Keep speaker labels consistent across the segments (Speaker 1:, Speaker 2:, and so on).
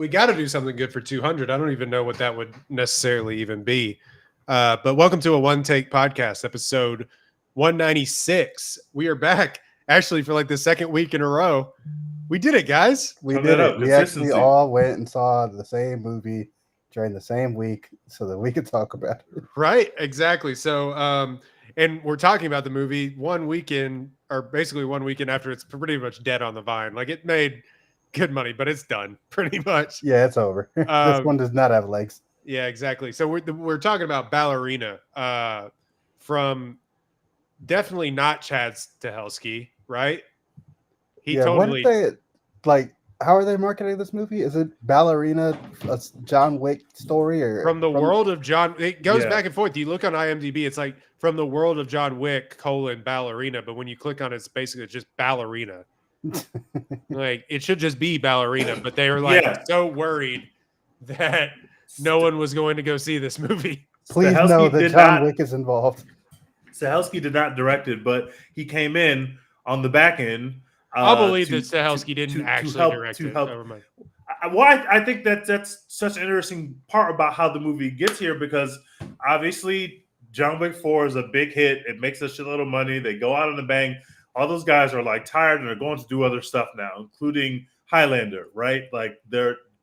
Speaker 1: We got to do something good for 200. I don't even know what that would necessarily even be. But welcome to a One Take Podcast, episode 196. We are back actually for like the second week in a row. We did it, guys.
Speaker 2: We did it. We actually all went and saw the same movie during the same week so that we could talk about it.
Speaker 1: Right, exactly. So, and we're talking about the movie 1 weekend, or basically 1 weekend after it's pretty much dead on the vine. Like it made good money, but it's done pretty much.
Speaker 2: Yeah, it's over. This one does not have legs.
Speaker 1: Yeah, exactly. So we're talking about Ballerina from definitely not Chad Stahelski, right?
Speaker 2: He totally how are they marketing this movie? Is it Ballerina, a John Wick story, or
Speaker 1: from the world of John? It goes back and forth. You look on IMDb, it's like from the world of John Wick : Ballerina, but when you click on it, it's basically just Ballerina. Like it should just be Ballerina, but they were like so worried that no one was going to go see this movie.
Speaker 2: Please know that John Wick is involved.
Speaker 3: Stahelski did not direct it, but he came in on the back end.
Speaker 1: I'll believe that Stahelski didn't actually direct it. Never mind.
Speaker 3: I think that's such an interesting part about how the movie gets here, because obviously John Wick 4 is a big hit. It makes a shitload of money. They go out on the bang. All those guys are like tired and they're going to do other stuff now, including Highlander, right? Like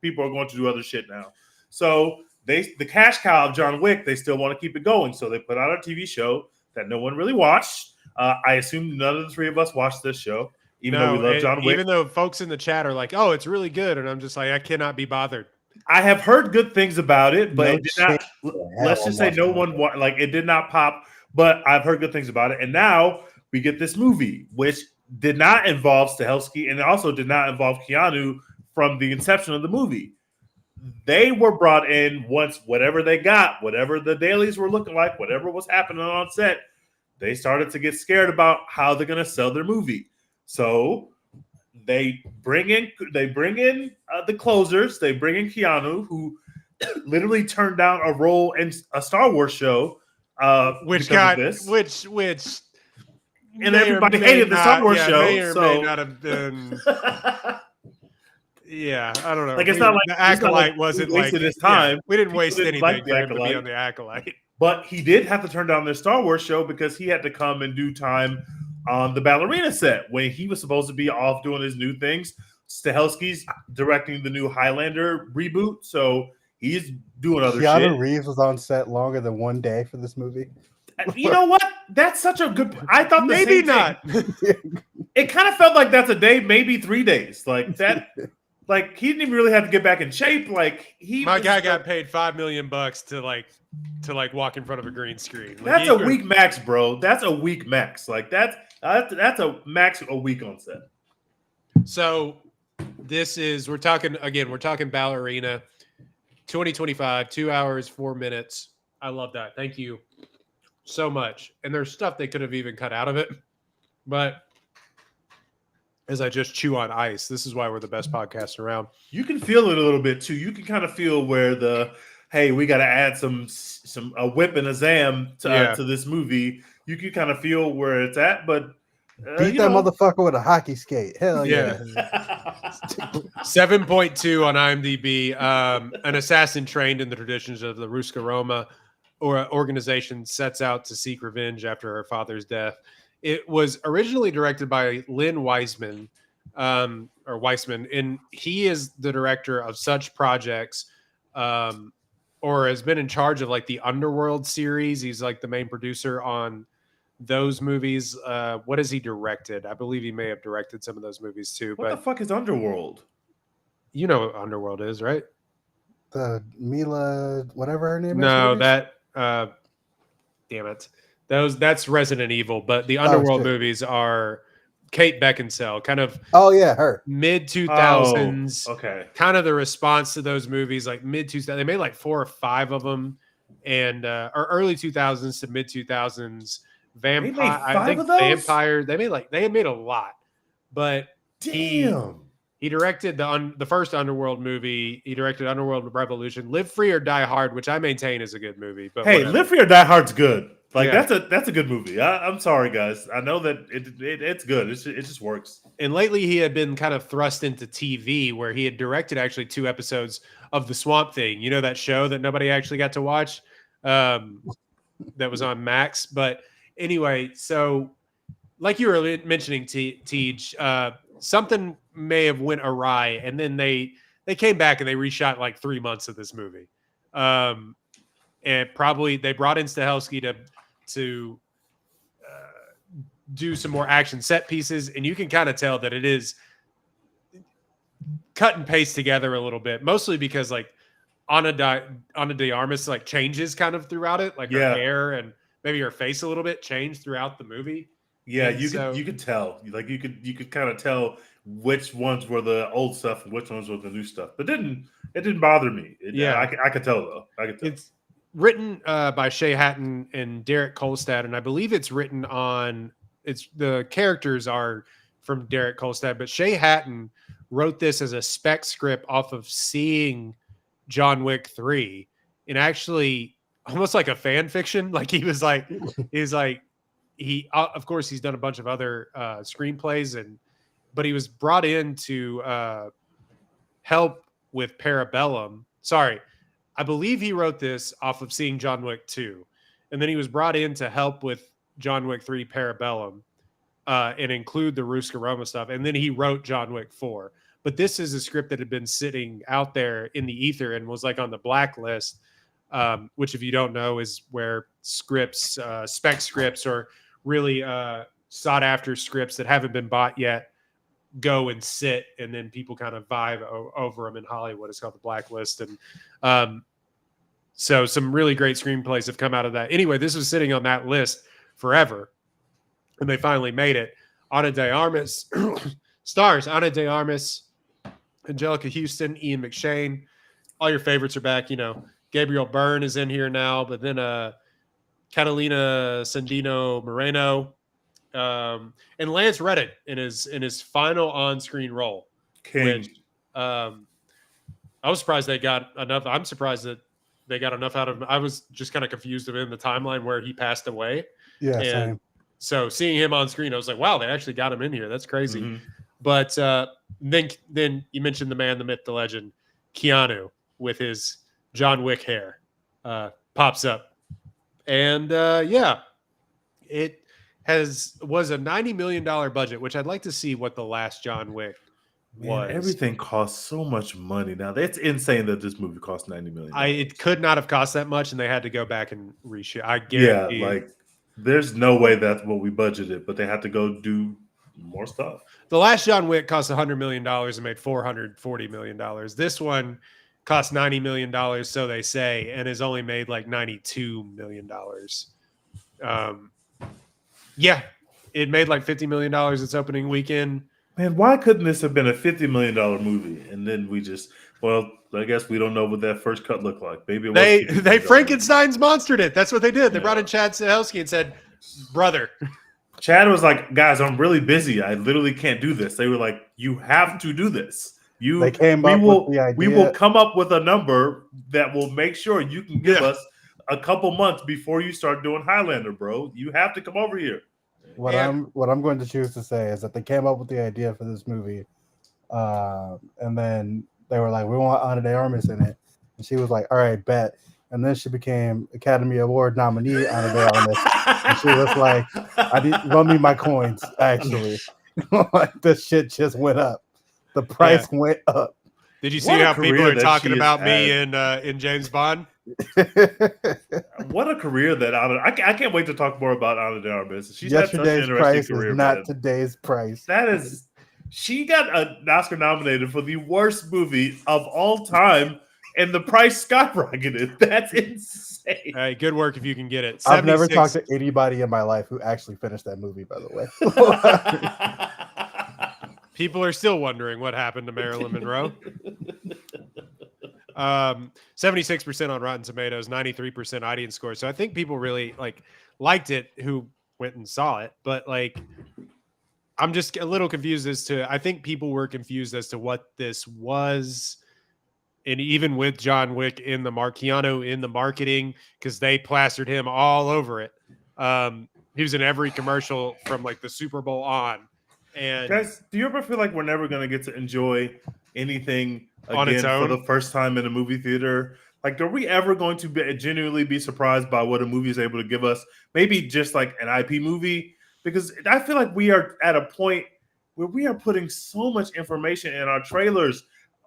Speaker 3: people are going to do other shit now. So the cash cow of John Wick, they still want to keep it going. So they put out a TV show that no one really watched. I assume none of the three of us watched this show, even though we love John Wick.
Speaker 1: Even though folks in the chat are like, "Oh, it's really good," and I'm just like, I cannot be bothered.
Speaker 3: I have heard good things about it, but it did not. Let's just say no one it did not pop. But I've heard good things about it, and now we get this movie, which did not involve Stahelski, and it also did not involve Keanu from the inception of the movie. They were brought in once whatever they got, whatever the dailies were looking like, whatever was happening on set, they started to get scared about how they're going to sell their movie. So they bring in the closers. They bring in Keanu, who literally turned down a role in a Star Wars show,
Speaker 1: which
Speaker 3: and everybody hated the Star Wars show.
Speaker 1: May or may not have been. Yeah, I don't know.
Speaker 3: Like it's not like
Speaker 1: the Acolyte wasn't
Speaker 3: wasted his time.
Speaker 1: Yeah, we didn't waste anything for him to be on the Acolyte.
Speaker 3: But he did have to turn down their Star Wars show because he had to come and do time on the Ballerina set when he was supposed to be off doing his new things. Stahelski's directing the new Highlander reboot, so he's doing other shit.
Speaker 2: Keanu Reeves was on set longer than 1 day for this movie.
Speaker 3: You know what? That's such a good. I thought
Speaker 1: maybe not.
Speaker 3: It kind of felt like that's a day, maybe 3 days. Like that. Like he didn't even really have to get back in shape. Like
Speaker 1: my guy got paid $5 million to walk in front of a green screen. Like,
Speaker 3: that's a week max, bro. That's a week max. Like that's a max a week on set.
Speaker 1: So we're talking Ballerina, 2025, 2 hours, 4 minutes. I love that. Thank you so much. And there's stuff they could have even cut out of it, but as I just chew on ice, this is why we're the best podcast around.
Speaker 3: You can feel it a little bit too. You can kind of feel where we got to add a whip and a zam to this movie. You can kind of feel where it's at, but
Speaker 2: beat that motherfucker with a hockey skate. Hell yeah.
Speaker 1: 7.2 on IMDb. An assassin trained in the traditions of the Ruska Roma organization sets out to seek revenge after her father's death. It was originally directed by Lynn Weissman, and he is the director of such projects, or has been in charge of like the Underworld series. He's like the main producer on those movies. What has he directed? I believe he may have directed some of those movies too.
Speaker 3: What the fuck is Underworld?
Speaker 1: You know what Underworld is, right?
Speaker 2: The Mila, whatever her name is.
Speaker 1: No, that. Damn it. That's Resident Evil, but the Underworld movies are Kate Beckinsale, kind of
Speaker 2: her
Speaker 1: mid 2000s.
Speaker 3: Okay,
Speaker 1: kind of the response to those movies, like mid 2000s. They made like 4 or 5 of them, and or early 2000s to mid 2000s. Vampire. They made a lot, but
Speaker 3: damn.
Speaker 1: He directed the first Underworld movie. He directed Underworld Revolution, Live Free or Die Hard, which I maintain is a good movie. But
Speaker 3: hey,
Speaker 1: whatever.
Speaker 3: Live Free or Die Hard's good. Like that's a good movie. I'm sorry, guys. I know that it's good. It just works.
Speaker 1: And lately, he had been kind of thrust into TV, where he had directed actually 2 episodes of The Swamp Thing. You know, that show that nobody actually got to watch, that was on Max. But anyway, so like you were mentioning, Tej, something may have went awry, and then they came back and they reshot like 3 months of this movie. And probably they brought in Stahelski to do some more action set pieces, and you can kind of tell that it is cut and paste together a little bit, mostly because like Ana de Armas like changes kind of throughout it, like her hair and maybe her face a little bit changed throughout the movie.
Speaker 3: Yeah, you could tell, like you could kind of tell which ones were the old stuff and which ones were the new stuff. But it didn't bother me. I could tell though. I could tell.
Speaker 1: It's written by Shea Hatton and Derek Kolstad, and I believe it's written on. It's the characters are from Derek Kolstad, but Shea Hatton wrote this as a spec script off of seeing John Wick 3, and actually almost like a fan fiction. Like he of course he's done a bunch of other screenplays, but he was brought in to help with Parabellum. Sorry, I believe he wrote this off of seeing John Wick 2, and then he was brought in to help with John Wick 3 Parabellum and include the Ruska Roma stuff. And then he wrote John Wick 4. But this is a script that had been sitting out there in the ether and was like on the blacklist, which if you don't know is where scripts, spec scripts or really sought after scripts that haven't been bought yet go and sit, and then people kind of vibe over them in Hollywood. It's called the blacklist. And so some really great screenplays have come out of that. Anyway, this was sitting on that list forever, and they finally made it. Ana de Armas stars Ana de Armas, Angelica Houston, Ian McShane. All your favorites are back. You know, Gabriel Byrne is in here now, but then Catalina Sandino Moreno, and Lance Reddick in his final on-screen role. Which, I was surprised they got enough. I'm surprised that they got enough out of him. I was just kind of confused of him in the timeline where he passed away.
Speaker 2: Yeah,
Speaker 1: and
Speaker 2: same.
Speaker 1: So seeing him on screen, I was like, wow, they actually got him in here. That's crazy.
Speaker 3: Mm-hmm.
Speaker 1: But then you mentioned the man, the myth, the legend, Keanu with his John Wick hair pops up. And it was a $90 million budget, which I'd like to see what the last John Wick was.
Speaker 3: Man, everything costs so much money now. That's insane that this movie cost $90 million.
Speaker 1: It could not have cost that much, and they had to go back and reshoot. I guarantee.
Speaker 3: Yeah, like there's no way that's what we budgeted, but they had to go do more stuff.
Speaker 1: The last John Wick cost $100 million and made $440 million. This one cost $90 million, so they say, and has only made like $92 million. Yeah, it made like $50 million its opening weekend.
Speaker 3: Man, why couldn't this have been a $50 million movie? And then we just, well, I guess we don't know what that first cut looked like. Maybe it was
Speaker 1: they Frankenstein's monstered it. That's what they did. They brought in Chad Stahelski and said, brother.
Speaker 3: Chad was like, guys, I'm really busy. I literally can't do this. They were like, you have to do this. We will come up with a number that will make sure you can give us a couple months before you start doing Highlander, bro. You have to come over here.
Speaker 2: What I'm going to choose to say is that they came up with the idea for this movie, and then they were like, "We want Ana de Armas in it," and she was like, "All right, bet." And then she became Academy Award nominee Ana de Armas, and she was like, "Run me my coins." Actually, like the shit just went up. The price went up.
Speaker 1: Did you see how people are talking about me in James Bond?
Speaker 3: What a career that I can't wait to talk more about Ana de Armas. She's
Speaker 2: Yesterday's
Speaker 3: had such an
Speaker 2: price
Speaker 3: interesting career,
Speaker 2: is not
Speaker 3: man.
Speaker 2: today's price.
Speaker 3: That is, she got an Oscar nominated for the worst movie of all time, and the price skyrocketed. That's insane.
Speaker 1: Hey, good work if you can get it.
Speaker 2: I've never talked to anybody in my life who actually finished that movie, by the way.
Speaker 1: People are still wondering what happened to Marilyn Monroe. 76% on Rotten Tomatoes, 93% audience score. So I think people really liked it who went and saw it. But I'm just a little confused as to. I think people were confused as to what this was, and even with John Wick in the Keanu in the marketing, because they plastered him all over it. He was in every commercial from like the Super Bowl on. And
Speaker 3: guys, do you ever feel like we're never going to get to enjoy anything
Speaker 1: On its
Speaker 3: again for
Speaker 1: own?
Speaker 3: the first time in a movie theater? Like, are we ever going to genuinely be surprised by what a movie is able to give us? Maybe just like an IP movie, because I feel like we are at a point where we are putting so much information in our trailers.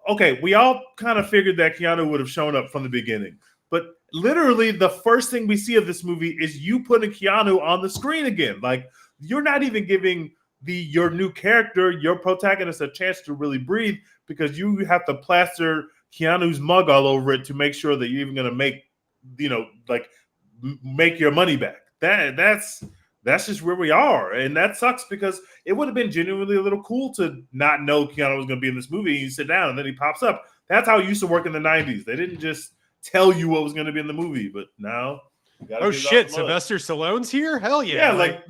Speaker 3: Okay, we all kind of figured that Keanu would have shown up from the beginning, but literally the first thing we see of this movie is you putting Keanu on the screen again. Like, you're not even giving your new character, your protagonist, a chance to really breathe, because you have to plaster Keanu's mug all over it to make sure that you're even going to make, make your money back. That's just where we are, and that sucks, because it would have been genuinely a little cool to not know Keanu was going to be in this movie. You sit down and then he pops up. That's how it used to work in the 90s. They didn't just tell you what was going to be in the movie, but now.
Speaker 1: Oh shit! Sylvester Stallone's here. Hell yeah!
Speaker 3: Yeah, like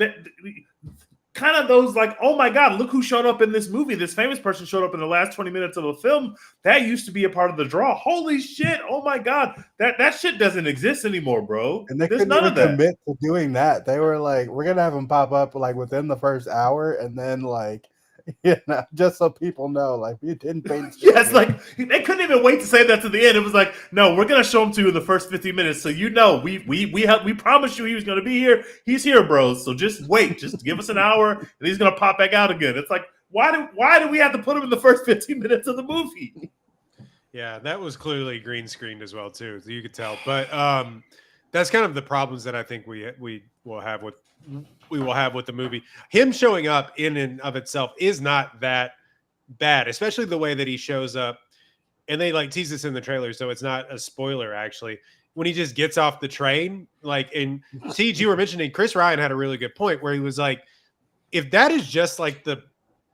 Speaker 3: kind of those like, oh my god, look who showed up in this movie. This famous person showed up in the last 20 minutes of the film. That used to be a part of the draw. Holy shit! Oh my god, that shit doesn't exist anymore, bro.
Speaker 2: And they couldn't even commit to doing that. They were like, we're gonna have him pop up like within the first hour, and then like, just so people know, like, we didn't paint.
Speaker 3: Yes, like they couldn't even wait to say that to the end. It was like, no, we're gonna show him to you in the first 50 minutes, so we promised you he was gonna be here. He's here, bro. So just wait, just give us an hour, and he's gonna pop back out again. It's like, why do we have to put him in the first 15 minutes of the movie?
Speaker 1: Yeah, that was clearly green screened as well too, so you could tell. But that's kind of the problems that I think we will have with the movie. Him showing up in and of itself is not that bad, especially the way that he shows up. And they like tease this in the trailer, so it's not a spoiler actually. When he just gets off the train, like, and Tej, you were mentioning, Chris Ryan had a really good point where he was like, if that is just like the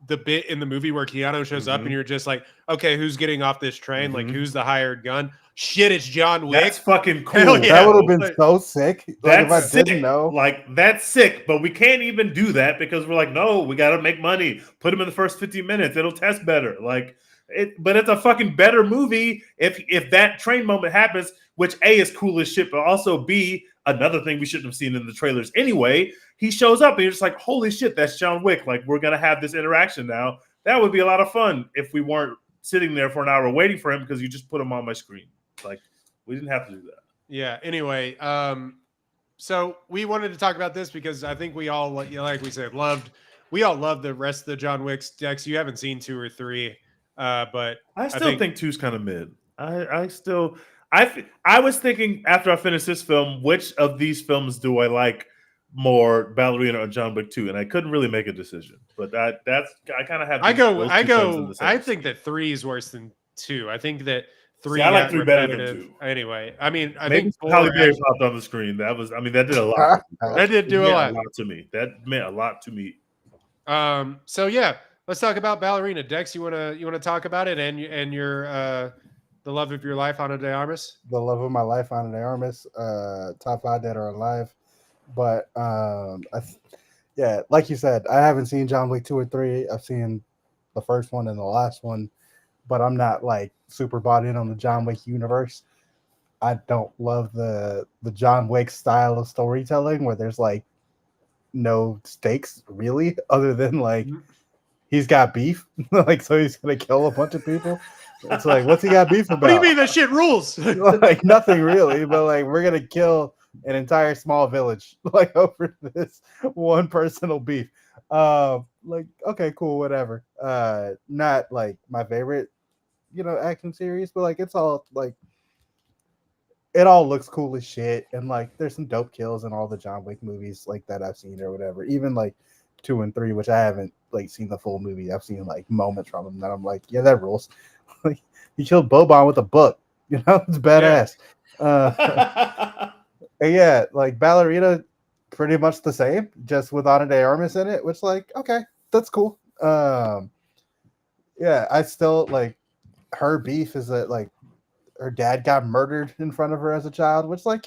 Speaker 1: bit in the movie where Keanu shows up and you're just like, okay, who's getting off this train? Like, who's the hired gun? Shit, it's John Wick.
Speaker 3: That's fucking cool.
Speaker 2: Yeah. That would have been so sick. Like,
Speaker 3: that's
Speaker 2: if I didn't know.
Speaker 3: Like, that's sick, but we can't even do that because we're like, no, we got to make money. Put him in the first 15 minutes. It'll test better. Like, but it's a fucking better movie if that train moment happens, which A, is cool as shit, but also B, another thing we shouldn't have seen in the trailers anyway. He shows up and you're just like, holy shit, that's John Wick. Like, we're going to have this interaction now. That would be a lot of fun if we weren't sitting there for an hour waiting for him because you just put him on my screen. Like, we didn't have to do that.
Speaker 1: Yeah. Anyway, so we wanted to talk about this because I think we all, like we said, we all love the rest of the John Wicks. Dex, you haven't seen 2 or 3, but
Speaker 3: I still think 2's kind of mid. I was thinking after I finished this film, which of these films do I like more, Ballerina or John Wick 2? And I couldn't really make a decision. But I kind of have.
Speaker 1: I think that 3 is worse than 2. I think that 3.
Speaker 3: I like 3 better than 2.
Speaker 1: Anyway, I mean, I
Speaker 3: maybe
Speaker 1: think
Speaker 3: Halle Berry popped on the screen. That did a lot.
Speaker 1: That did do a lot
Speaker 3: to me. That meant a lot to me.
Speaker 1: So yeah, let's talk about Ballerina. Dex, you wanna talk about it and your the love of your life, Ana de Armas?
Speaker 2: The love of my life, Ana de Armas. Top 5 dead or alive. But yeah, like you said, I haven't seen John Wick 2 or 3. I've seen the first one and the last one, but I'm not like super bought in on the John Wick universe. I don't love the John Wick style of storytelling where there's like no stakes really, other than like he's got beef, like so he's gonna kill a bunch of people. It's like, what's he got beef about?
Speaker 1: What do you mean that shit rules?
Speaker 2: Like nothing really, but like we're gonna kill an entire small village like over this one personal beef. Like, okay, cool, whatever. Not like my favorite, action series, but like it's all like it all looks cool as shit, and like there's some dope kills in all the John Wick movies like that I've seen or whatever. Even like 2 and 3, which I haven't like seen the full movie. I've seen like moments from them that I'm like, yeah, that rules. Like he killed Boban with a book, it's badass. Yeah. And yeah, like Ballerina, pretty much the same, just with Ana de Armas in it, which like, okay, that's cool. Yeah, I still like her beef is that like her dad got murdered in front of her as a child, which like,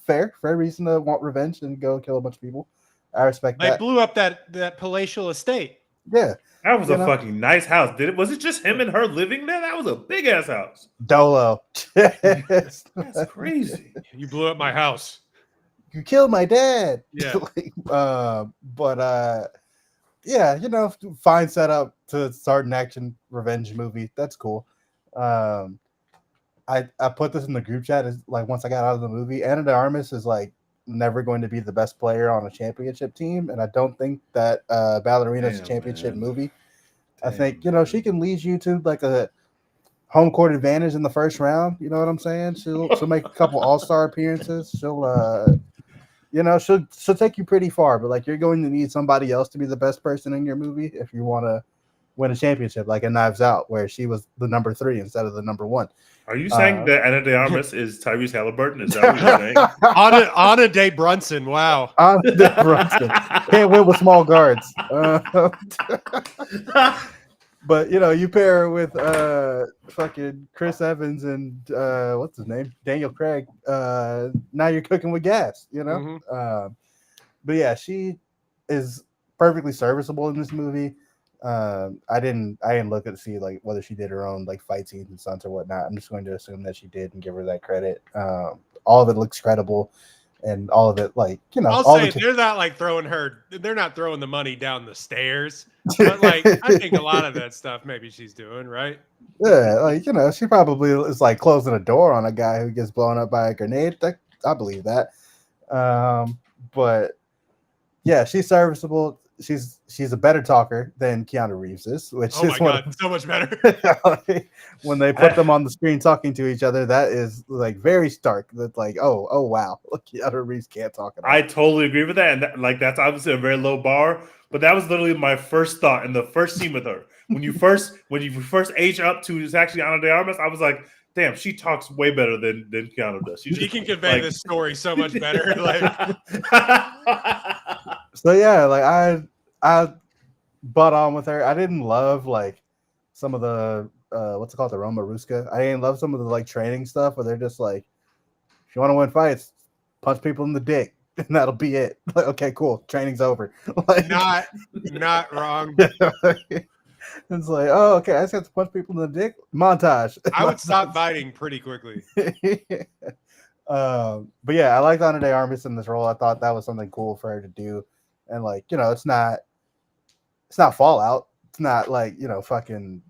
Speaker 2: fair reason to want revenge and go kill a bunch of people. I respect that.
Speaker 1: They blew up that palatial estate.
Speaker 2: Yeah.
Speaker 3: That was a fucking nice house. Was it just him and her living there? That was a big ass house.
Speaker 2: Dolo.
Speaker 3: That's crazy.
Speaker 1: You blew up my house.
Speaker 2: you killed my dad.
Speaker 1: Yeah.
Speaker 2: Yeah, fine setup to start an action revenge movie. That's cool. I put this in the group chat is like once I got out of the movie, Ana de Armas is like never going to be the best player on a championship team, and I don't think that Ballerina is a championship movie. I think she can lead you to like a home court advantage in the first round. You know what I'm saying? She'll make a couple all-star appearances. She'll take you pretty far, but like you're going to need somebody else to be the best person in your movie if you want to win a championship, like in Knives Out, where she was the number 3 instead of the number 1.
Speaker 3: Are you saying that Ana de Armas is Tyrese Halliburton? Is that what you're saying?
Speaker 1: Ana de Brunson. Wow.
Speaker 2: Ana de Brunson. Can't win with small guards. But you pair her with fucking Chris Evans and what's his name, Daniel Craig. Now you're cooking with gas,
Speaker 1: Mm-hmm.
Speaker 2: But yeah, she is perfectly serviceable in this movie. I didn't look at see like whether she did her own like fight scenes and stunts or whatnot. I'm just going to assume that she did and give her that credit. All of it looks credible, and all of it like
Speaker 1: I'll say they're not like they're not throwing the money down the stairs, but like I think a lot of that stuff maybe she's doing right.
Speaker 2: Yeah, like she probably is like closing a door on a guy who gets blown up by a grenade. I believe that. But yeah, she's serviceable. She's a better talker than Keanu Reeves is, which
Speaker 1: is so much better.
Speaker 2: When they put them on the screen talking to each other, that is like very stark. That's like, oh wow, look, Keanu Reeves can't talk.
Speaker 3: I totally agree with that, and that's obviously a very low bar. But that was literally my first thought in the first scene with her. When you first age up to it's actually Ana de Armas, I was like, damn, she talks way better than Keanu does.
Speaker 1: She can convey this story so much better.
Speaker 2: So yeah, like I butt on with her. I didn't love like some of the what's it called, the Roma Ruska. I didn't love some of the like training stuff where they're just like, if you want to win fights, punch people in the dick, and that'll be it. Like, okay, cool, training's over. Like,
Speaker 1: not wrong.
Speaker 2: It's like, oh, okay, I just have to punch people in the dick. Montage.
Speaker 1: I would stop fighting pretty quickly.
Speaker 2: But yeah, I liked Ana de Armas in this role. I thought that was something cool for her to do, and like it's not Fallout. It's not like fucking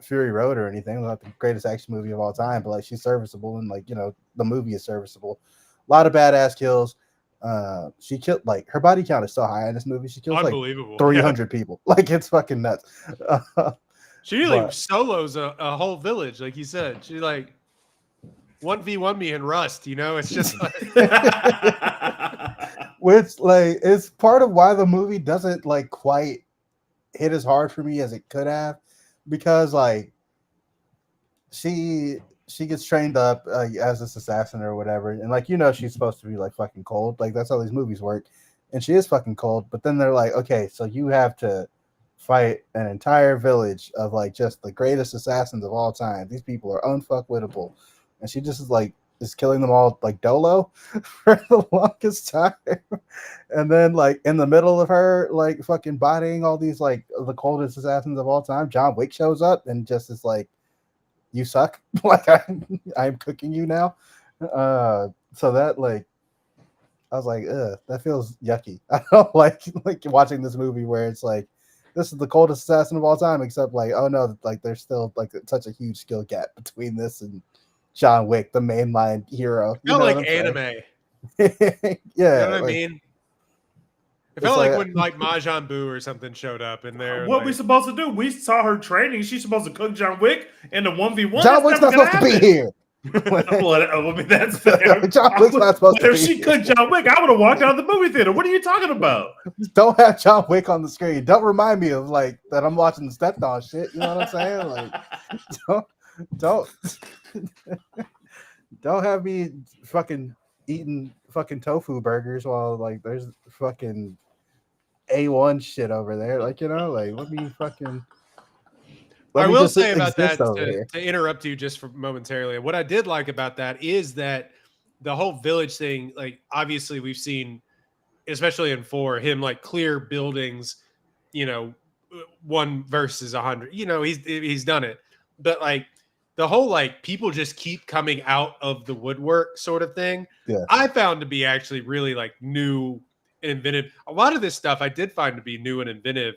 Speaker 2: Fury Road or anything. Not the greatest action movie of all time, but like she's serviceable, and like the movie is serviceable. A lot of badass kills. She killed like her body count is so high in this movie. She kills like 300 people. Like it's fucking nuts.
Speaker 1: She really solos a whole village, like you said. She like 1v1 me in Rust. It's just like
Speaker 2: which like it's part of why the movie doesn't like quite hit as hard for me as it could have, because like she gets trained up as this assassin or whatever, and like she's supposed to be like fucking cold, like that's how these movies work, and she is fucking cold. But then they're like, okay, so you have to fight an entire village of like just the greatest assassins of all time. These people are unfuckwittable, and she just is killing them all like dolo for the longest time. And then like in the middle of her like fucking bodying all these like the coldest assassins of all time, John Wick shows up and just is like, you suck. Like I'm cooking you now. So that like I was like, that feels yucky. I don't like watching this movie where it's like, this is the coldest assassin of all time, except like, oh no, like there's still like such a huge skill gap between this and John Wick, the mainline hero.
Speaker 1: It felt like anime.
Speaker 2: Yeah.
Speaker 1: You know what I mean? It felt like when like Majin Buu or something showed up in there.
Speaker 3: What we supposed to do? We saw her training. She's supposed to cook John Wick in the 1v1.
Speaker 2: John Wick's not supposed to be here.
Speaker 3: I mean, that's fair.
Speaker 2: John Wick's not supposed to be
Speaker 3: here. If she cooked John Wick, I would have walked out of the movie theater. What are you talking about?
Speaker 2: Don't have John Wick on the screen. Don't remind me of like that I'm watching the Stepdaughter shit. You know what I'm saying? Like, don't have me fucking eating fucking tofu burgers while like there's fucking A1 shit over there. Like, like let me fucking.
Speaker 1: I will say about that to interrupt you just for momentarily. What I did like about that is that the whole village thing, like obviously we've seen, especially in 4, him like clear buildings, 1 versus 100. He's done it, but like the whole like people just keep coming out of the woodwork sort of thing.
Speaker 2: Yeah.
Speaker 1: I found to be actually really like new and inventive. A lot of this stuff I did find to be new and inventive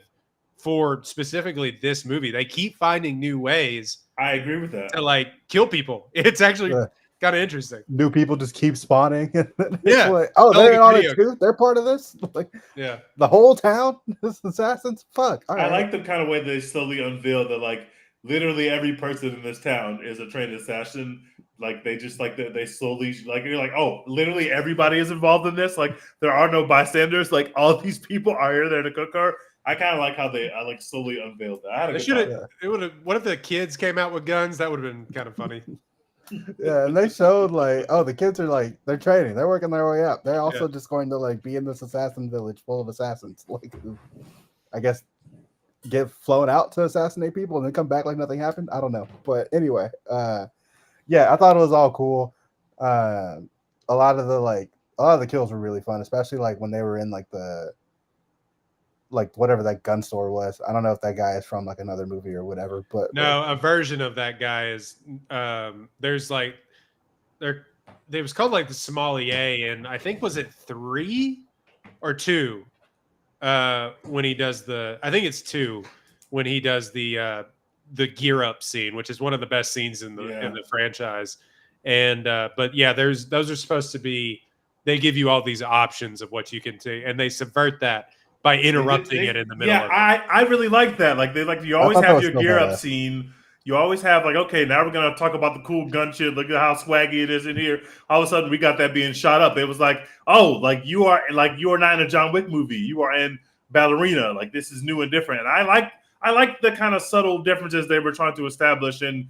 Speaker 1: for specifically this movie. They keep finding new ways.
Speaker 3: I agree with that.
Speaker 1: To like kill people. It's actually kind of interesting.
Speaker 2: New people just keep spawning.
Speaker 1: Yeah.
Speaker 2: Like, oh, they're on it too. They're part of this. Like,
Speaker 1: yeah.
Speaker 2: The whole town. This assassins. Fuck.
Speaker 3: All right. I like the kind of way they slowly unveil that like literally every person in this town is a trained assassin. Like they just like they slowly like you're like, oh, literally everybody is involved in this. Like there are no bystanders. Like all these people are here there to cook her. I kind of like how they like slowly unveiled that.
Speaker 1: They should have. It would have. What if the kids came out with guns? That would have been kind of funny.
Speaker 2: Yeah, and they showed like, oh, the kids are like they're training. They're working their way up. They're also just going to like be in this assassin village full of assassins. Like, I guess get flown out to assassinate people and then come back like nothing happened. I don't know, but anyway, yeah, I thought it was all cool. A lot of the kills were really fun, especially like when they were in like the whatever that gun store was. I don't know if that guy is from like another movie or whatever, but
Speaker 1: no, a version of that guy is there's like they was called like the sommelier, and I think was it 3 or 2 when he does I think it's 2 when he does the gear up scene, which is one of the best scenes in the franchise. And but yeah, those are supposed to be, they give you all these options of what you can do, and they subvert that by interrupting it in the middle.
Speaker 3: Yeah, I really like that. Like you always have your gear up scene. You always have like, okay, now we're gonna talk about the cool gun shit. Look at how swaggy it is in here. All of a sudden, we got that being shot up. It was like, oh, like you are not in a John Wick movie. You are in Ballerina. Like this is new and different. And I like the kind of subtle differences they were trying to establish in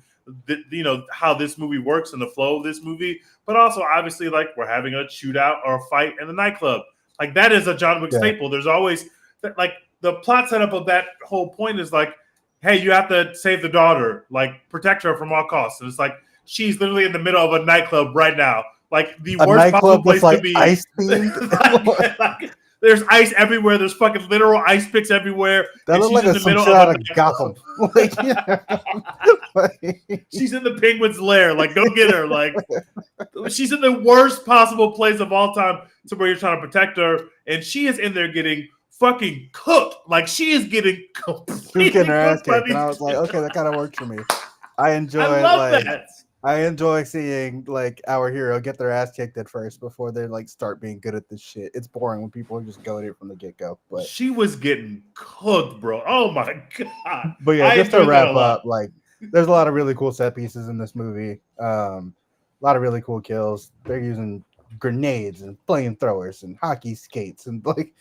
Speaker 3: how this movie works and the flow of this movie. But also, obviously, like we're having a shootout or a fight in the nightclub. Like that is a John Wick staple. There's always like the plot setup of that whole point is like, hey, you have to save the daughter, like protect her from all costs. And it's like she's literally in the middle of a nightclub right now, like the worst possible place to be. Ice like, there's ice everywhere. There's fucking literal ice picks everywhere.
Speaker 2: That looks like some shit out of Gotham.
Speaker 3: She's in the penguin's lair. Like, go get her. Like, she's in the worst possible place of all time to where you're trying to protect her, and she is in there getting fucking cooked. Like, she is getting completely
Speaker 2: getting her ass kicked. And I was like, okay, that kind of works for me. I love that. I enjoy seeing like our hero get their ass kicked at first before they like start being good at this shit. It's boring when people are just going it from the get go. But
Speaker 3: she was getting cooked, bro. Oh my god!
Speaker 2: But yeah, just to wrap up, like there's a lot of really cool set pieces in this movie. A lot of really cool kills. They're using grenades and flamethrowers and hockey skates and like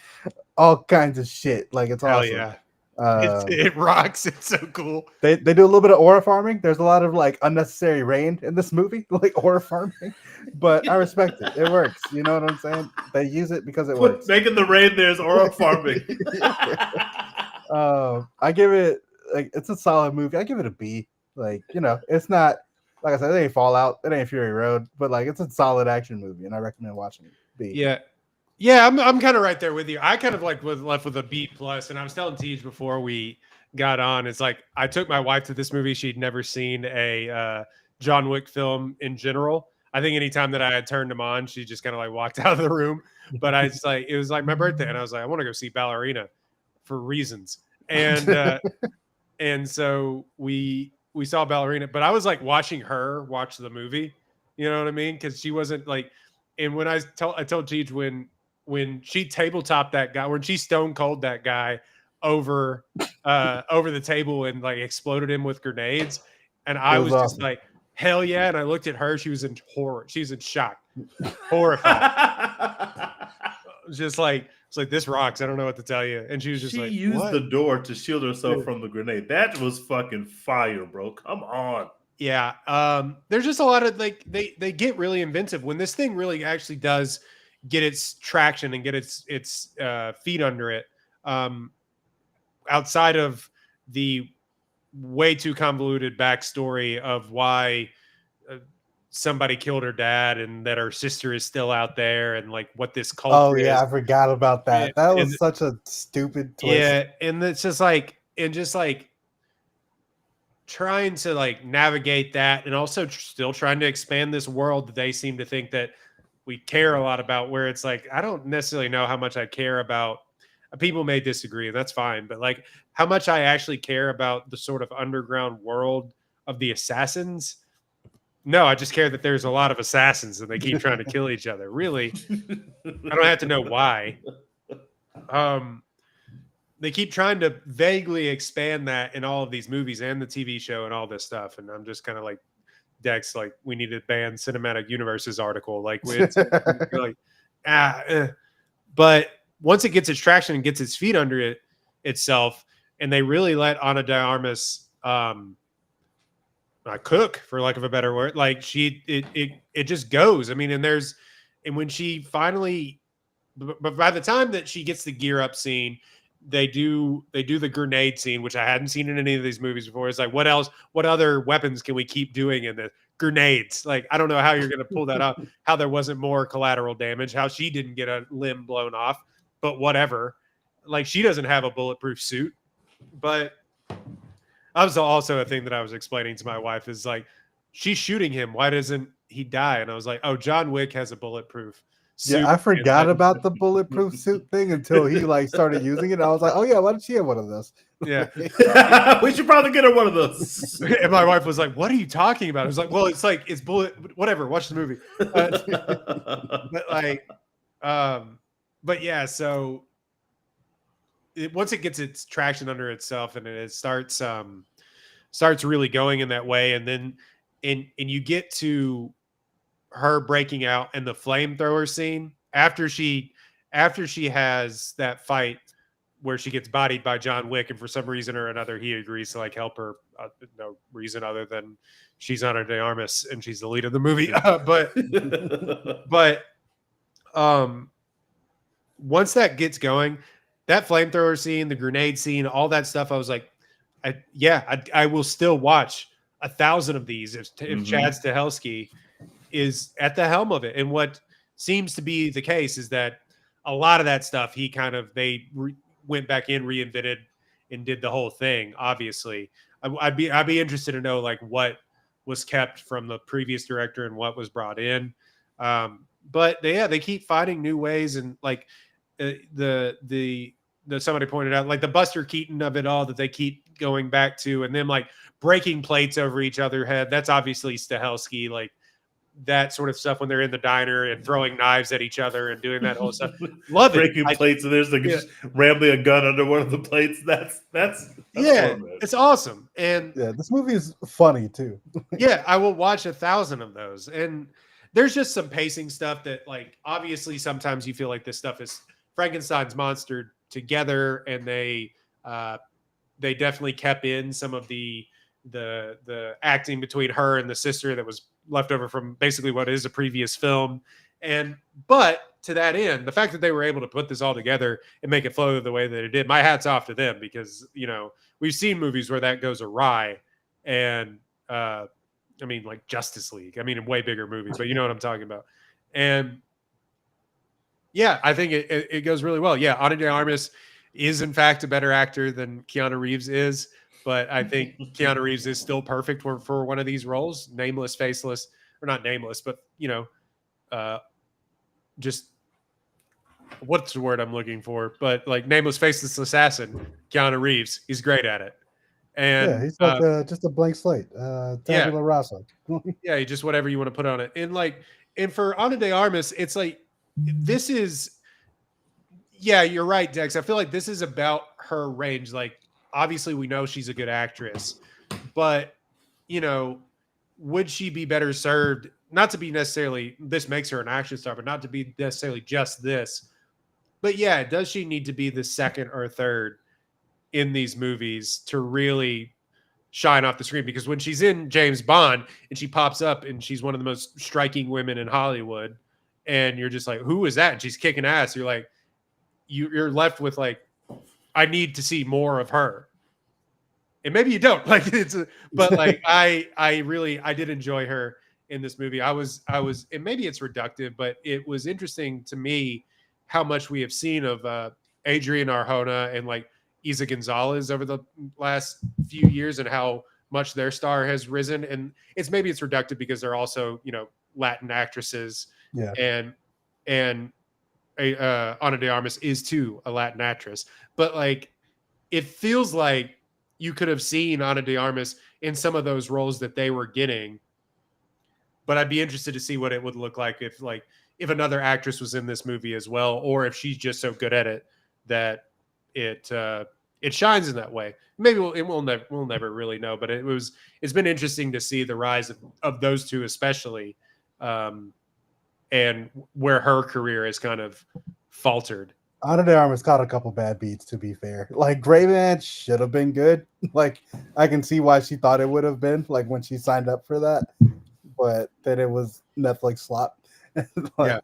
Speaker 2: all kinds of shit. Like it's awesome.
Speaker 1: Hell yeah. It rocks. It's so cool.
Speaker 2: They do a little bit of aura farming. There's a lot of like unnecessary rain in this movie, like aura farming, but I respect it. It works. You know what I'm saying? They use it because it works.
Speaker 3: Making the rain there's aura farming.
Speaker 2: I give it like it's a solid movie. I give it a B. Like it's not like I said, it ain't Fallout, it ain't Fury Road, but like it's a solid action movie, and I recommend watching it. B.
Speaker 1: Yeah. Yeah, I'm kind of right there with you. I kind of like was left with a B plus, and I was telling Tej before we got on. It's like I took my wife to this movie. She'd never seen a John Wick film in general. I think anytime that I had turned them on, she just kind of like walked out of the room. But I just like it was like my birthday, and I was like, I want to go see Ballerina for reasons, and and so we saw Ballerina. But I was like watching her watch the movie. You know what I mean? Because she wasn't like, and when I told Tej when she tabletopped that guy, when she stone cold that guy over the table and like exploded him with grenades, and I was awesome. Just like, hell yeah! And I looked at her; she was in horror. She was in shock, horrified. Just like it's like this rocks. I don't know what to tell you. And she was just like,
Speaker 3: she used the door to shield herself from the grenade. That was fucking fire, bro. Come on.
Speaker 1: Yeah. There's just a lot of like they get really inventive when this thing really actually does get its traction and get its feet under it. Outside of the way too convoluted backstory of why somebody killed her dad and that her sister is still out there and like what this culture is.
Speaker 2: I forgot about that. That was such a stupid twist.
Speaker 1: Yeah, and it's just like trying to like navigate that, and also still trying to expand this world that they seem to think that we care a lot about, where it's like, I don't necessarily know how much I care about. People may disagree, and that's fine, but like how much I actually care about the sort of underground world of the assassins. No, I just care that there's a lot of assassins and they keep trying to kill each other. Really, I don't have to know why. They keep trying to vaguely expand that in all of these movies and the TV show and all this stuff, and I'm just kind of like, Dex, like, we need to ban cinematic universes article. Like, it's like, But once it gets its traction and gets its feet under it itself, and they really let Ana de Armas cook, for lack of a better word, like it just goes. I mean, and when she finally, but by the time that she gets the gear up scene, they do the grenade scene, which I hadn't seen in any of these movies before. It's like, what else? What other weapons can we keep doing in the grenades? Like, I don't know how you're going to pull that up. How there wasn't more collateral damage. How she didn't get a limb blown off. But whatever. Like, she doesn't have a bulletproof suit. But that was also a thing that I was explaining to my wife, is like, she's shooting him. Why doesn't he die? And I was like, oh, John Wick has a bulletproof suit.
Speaker 2: Yeah, I forgot about the bulletproof suit thing until he like started using it. I was like, oh yeah, why did she have one of those?
Speaker 1: Yeah.
Speaker 3: We should probably get her one of those.
Speaker 1: And my wife was like, what are you talking about? I was like, well, it's bullet, whatever, watch the movie. But like, but yeah, so once it gets its traction under itself and it starts really going in that way, and then and you get to her breaking out and the flamethrower scene after she has that fight where she gets bodied by John Wick, and for some reason or another he agrees to like help her. No reason other than she's Ana de Armas and she's the lead of the movie. But once that gets going, that flamethrower scene, the grenade scene, all that stuff, I was like, I will still watch 1,000 of these if Chad Stahelski is at the helm of it. And what seems to be the case is that a lot of that stuff they went back in, reinvented, and did the whole thing. Obviously, I'd be interested to know like what was kept from the previous director and what was brought in. But they keep finding new ways, and like the somebody pointed out, like the Buster Keaton of it all that they keep going back to, and then like breaking plates over each other's head. That's obviously Stahelski, like that sort of stuff when they're in the diner and throwing knives at each other and doing that whole stuff. Love
Speaker 3: breaking
Speaker 1: it.
Speaker 3: Plates, and there's like just rambling a gun under one of the plates. That's
Speaker 1: yeah,
Speaker 3: fun,
Speaker 1: it's awesome. And
Speaker 2: yeah, this movie is funny too.
Speaker 1: Yeah, I will watch 1,000 of those. And there's just some pacing stuff that, like, obviously sometimes you feel like this stuff is Frankenstein's monster together, and they definitely kept in some of the acting between her and the sister that was left over from basically what is a previous film. But to that end, the fact that they were able to put this all together and make it flow the way that it did, my hat's off to them, because, you know, we've seen movies where that goes awry. And I mean, like Justice League, I mean, a way bigger movie, but you know what I'm talking about. And yeah, I think it goes really well. Yeah, Ana de Armas is in fact a better actor than Keanu Reeves is, but I think Keanu Reeves is still perfect for one of these roles. Nameless, faceless, or not nameless, but, you know, just what's the word I'm looking for? But like nameless, faceless assassin, Keanu Reeves, he's great at it. And
Speaker 2: yeah, he's like just a blank slate, tabula rasa.
Speaker 1: Yeah, just whatever you want to put on it. And for Ana de Armas, it's like, this is, yeah, you're right, Dex. I feel like this is about her range. Like, obviously we know she's a good actress, but, you know, would she be better served not to be necessarily, this makes her an action star, but not to be necessarily just this. But yeah, does she need to be the second or third in these movies to really shine off the screen? Because when she's in James Bond and she pops up and she's one of the most striking women in Hollywood, and you're just like, who is that? And she's kicking ass. You're like, you're left with like, I need to see more of her. And maybe you don't like but like, I did enjoy her in this movie. I was, and maybe it's reductive, but it was interesting to me how much we have seen of Adrian Arjona and like Isa Gonzalez over the last few years, and how much their star has risen, and it's reductive because they're also Latin actresses, and Ana de Armas is too a Latin actress, but like it feels like you could have seen Ana de Armas in some of those roles that they were getting. But I'd be interested to see what it would look like if another actress was in this movie as well, or if she's just so good at it that it shines in that way. Maybe we'll never really know. But it's been interesting to see the rise of those two, especially, and where her career has kind of faltered.
Speaker 2: Ana de Armas caught a couple bad beats, to be fair. Like, Gray Man should have been good. Like, I can see why she thought it would have been, like, when she signed up for that. But then it was Netflix slop. Like,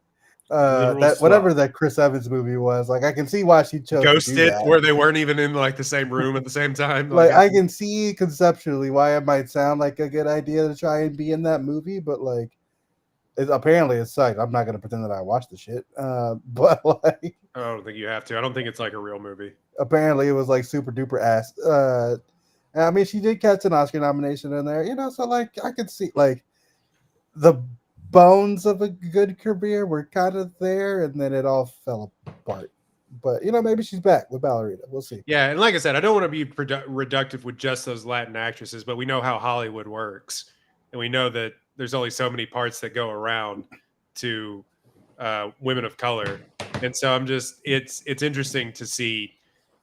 Speaker 2: whatever that Chris Evans movie was, like, I can see why she chose
Speaker 1: Ghosted,
Speaker 2: to do that.
Speaker 1: where they weren't even in like the same room at the same time.
Speaker 2: Like, I can see conceptually why it might sound like a good idea to try and be in that movie, but like, apparently it sucked. I'm not gonna pretend that I watched the shit, but like,
Speaker 1: I don't think you have to. I don't think it's like a real movie.
Speaker 2: Apparently it was like super duper ass. I mean, she did catch an Oscar nomination in there, so like I could see like the bones of a good career were kind of there, and then it all fell apart. But maybe she's back with Ballerina. We'll see.
Speaker 1: Yeah, and like I said, I don't want to be reductive with just those Latin actresses, but we know how Hollywood works, and we know that there's only so many parts that go around to women of color, and so it's interesting to see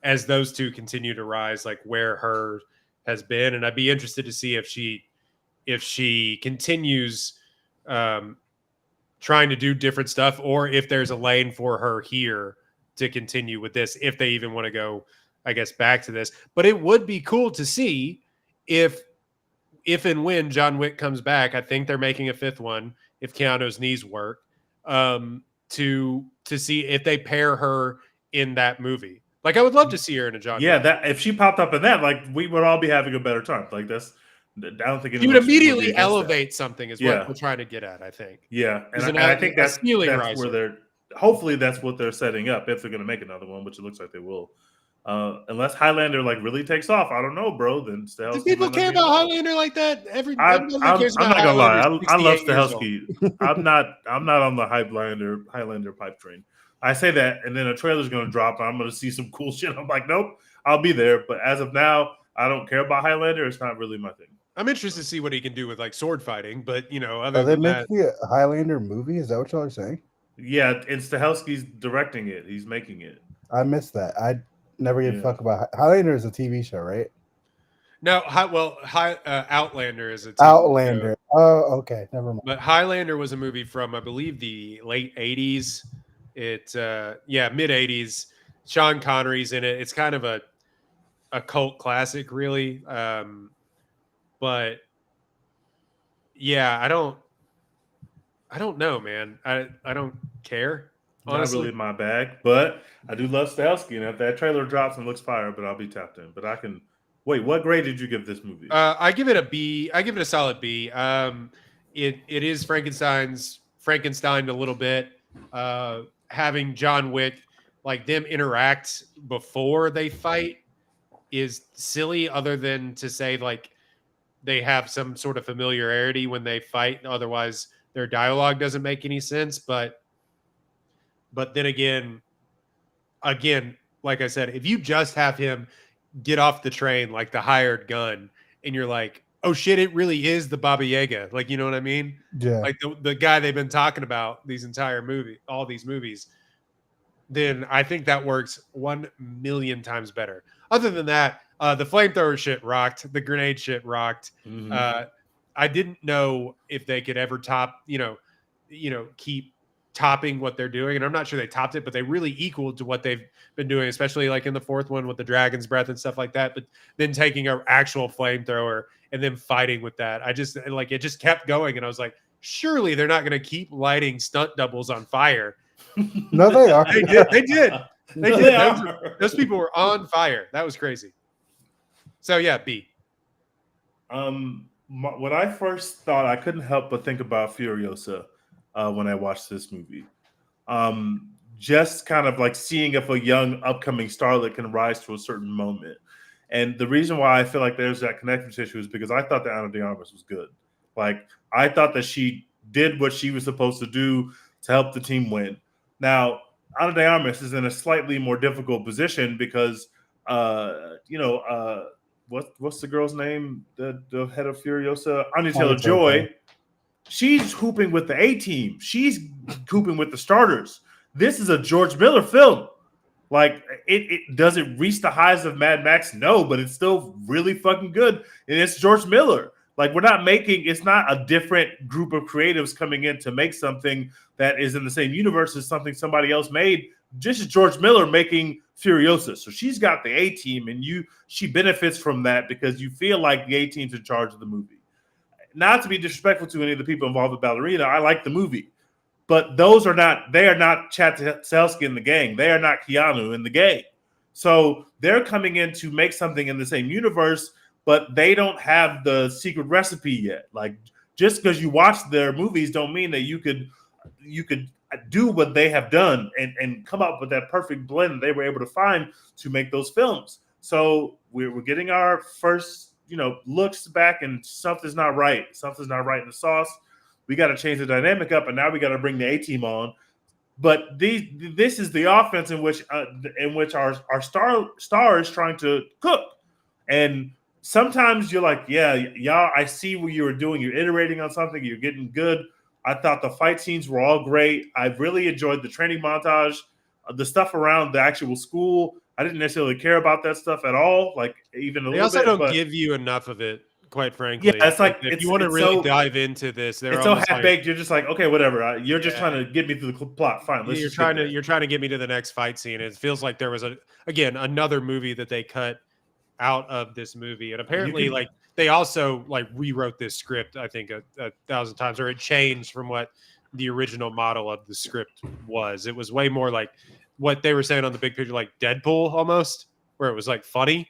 Speaker 1: as those two continue to rise, like where her has been, and I'd be interested to see if she continues trying to do different stuff, or if there's a lane for her here to continue with this, if they even want to go, I guess, back to this. But it would be cool to see if and when John Wick comes back. I think they're making a fifth one if Keanu's knees work, to see if they pair her in that movie. Like, I would love to see her in a John Wick.
Speaker 3: Yeah, that if she popped up in that, like, we would all be having a better time. Like, that's, I don't think
Speaker 1: you would immediately elevate something is what we're trying to get at, I think.
Speaker 3: Yeah, and I think that's where they're, hopefully that's what they're setting up if they're going to make another one, which it looks like they will. Unless Highlander like really takes off, I don't know, bro. Then
Speaker 1: do people care about Highlander like that?
Speaker 3: I'm not gonna lie. I love Stahelski. I'm not on the Highlander pipe train. I say that, and then a trailer's gonna drop, and I'm gonna see some cool shit. I'm like, nope, I'll be there. But as of now, I don't care about Highlander. It's not really my thing.
Speaker 1: I'm interested to see what he can do with like sword fighting, but
Speaker 2: are they making a Highlander movie? Is that what y'all are saying?
Speaker 3: Yeah, and Stahelski's directing it. He's making it.
Speaker 2: I missed that. I never give a fuck about Highlander. Is a TV show, right?
Speaker 1: No, Outlander is a TV
Speaker 2: Outlander.
Speaker 1: show.
Speaker 2: Oh, okay, never mind.
Speaker 1: But Highlander was a movie from, I believe, the late '80s. Mid '80s. Sean Connery's in it. It's kind of a cult classic, really. But yeah, I don't know, man. I don't care. Honestly.
Speaker 3: Not really my bag, but I do love Stahelski, and if that trailer drops and looks fire, but I'll be tapped in. But I can wait. What grade did you give this movie?
Speaker 1: I give it a B. I give it a solid B. It is Frankenstein a little bit. Having John Wick, like, them interact before they fight is silly, other than to say like they have some sort of familiarity when they fight. Otherwise, their dialogue doesn't make any sense. But then again, like I said, if you just have him get off the train like the hired gun, and you're like, oh shit, it really is the Baba Yaga. Like, you know what I mean?
Speaker 2: Yeah.
Speaker 1: Like the guy they've been talking about all these movies, then I think that works 1,000,000 times better. Other than that, the flamethrower shit rocked. The grenade shit rocked.
Speaker 3: Mm-hmm.
Speaker 1: I didn't know if they could ever top, keep topping what they're doing. And I'm not sure they topped it, but they really equaled to what they've been doing, especially like in the fourth one with the dragon's breath and stuff like that. But then taking an actual flamethrower and then fighting with that, it just kept going. And I was like, surely they're not going to keep lighting stunt doubles on fire.
Speaker 2: No, they are.
Speaker 1: They did. Those people were on fire. That was crazy. So yeah, B.
Speaker 3: When I first thought, I couldn't help but think about Furiosa when I watched this movie. Just kind of like seeing if a young upcoming starlet can rise to a certain moment. And the reason why I feel like there's that connection issue is because I thought that Ana de Armas was good. Like, I thought that she did what she was supposed to do to help the team win. Now, Ana de Armas is in a slightly more difficult position because, what's the girl's name? The head of Furiosa, Anya Taylor-Joy. She's hooping with the A team. She's hooping with the starters. This is a George Miller film. Like, it does it reach the highs of Mad Max? No, but it's still really fucking good. And it's George Miller. Like, it's not a different group of creatives coming in to make something that is in the same universe as something somebody else made. Just George Miller making Furiosa. So she's got the A team, and she benefits from that because you feel like the A team's in charge of the movie. Not to be disrespectful to any of the people involved with Ballerina, I like the movie. But they are not Chad Stahelski in the gang. They are not Keanu in the gang. So they're coming in to make something in the same universe, but they don't have the secret recipe yet. Like, just because you watch their movies don't mean that you could do what they have done and come up with that perfect blend they were able to find to make those films. So we're getting our first, looks back, and something's not right. Something's not right in the sauce. We got to change the dynamic up, and now we got to bring the A team on. But this is the offense in which our star is trying to cook. And sometimes you're like, yeah, y'all, I see what you were doing. You're iterating on something. You're getting good. I thought the fight scenes were all great. I really enjoyed the training montage, the stuff around the actual school. I didn't necessarily care about that stuff at all. Like, even a little bit.
Speaker 1: They also don't give you enough of it, quite frankly.
Speaker 3: Yeah, it's like
Speaker 1: if you want to really dive into this,
Speaker 3: it's so half baked. You're just like, okay, whatever. You're just trying to get me through the plot. Fine,
Speaker 1: you're trying to get me to the next fight scene. It feels like there was another movie that they cut out of this movie, and apparently, they also rewrote this script. I think a 1,000 times, or it changed from what the original model of the script was. It was way more like what they were saying on the big picture, like Deadpool almost, where it was like funny,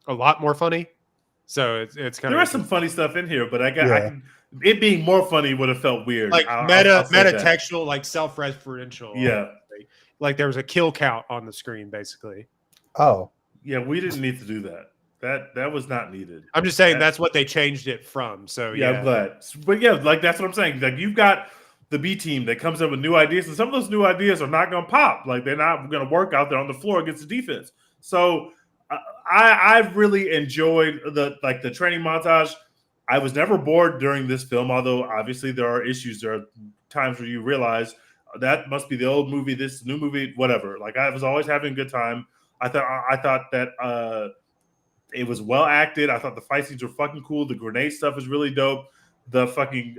Speaker 1: a lot more funny. So it's kind of,
Speaker 3: there is some funny stuff in here, but it being more funny would have felt weird.
Speaker 1: Like metatextual, like self-referential.
Speaker 3: Yeah.
Speaker 1: Like there was a kill count on the screen, basically.
Speaker 2: Oh.
Speaker 3: Yeah, we didn't need to do that. That was not needed.
Speaker 1: I'm just saying that's what they changed it from. So
Speaker 3: yeah, I'm glad. But yeah, like that's what I'm saying. Like, you've got the B team that comes up with new ideas, and some of those new ideas are not going to pop. Like, they're not going to work out there on the floor against the defense. So I've really enjoyed the training montage. I was never bored during this film, although obviously there are issues. There are times where you realize that must be the old movie, this new movie, whatever. Like, I was always having a good time. I thought that it was well acted. I thought the fight scenes were fucking cool. The grenade stuff is really dope. The fucking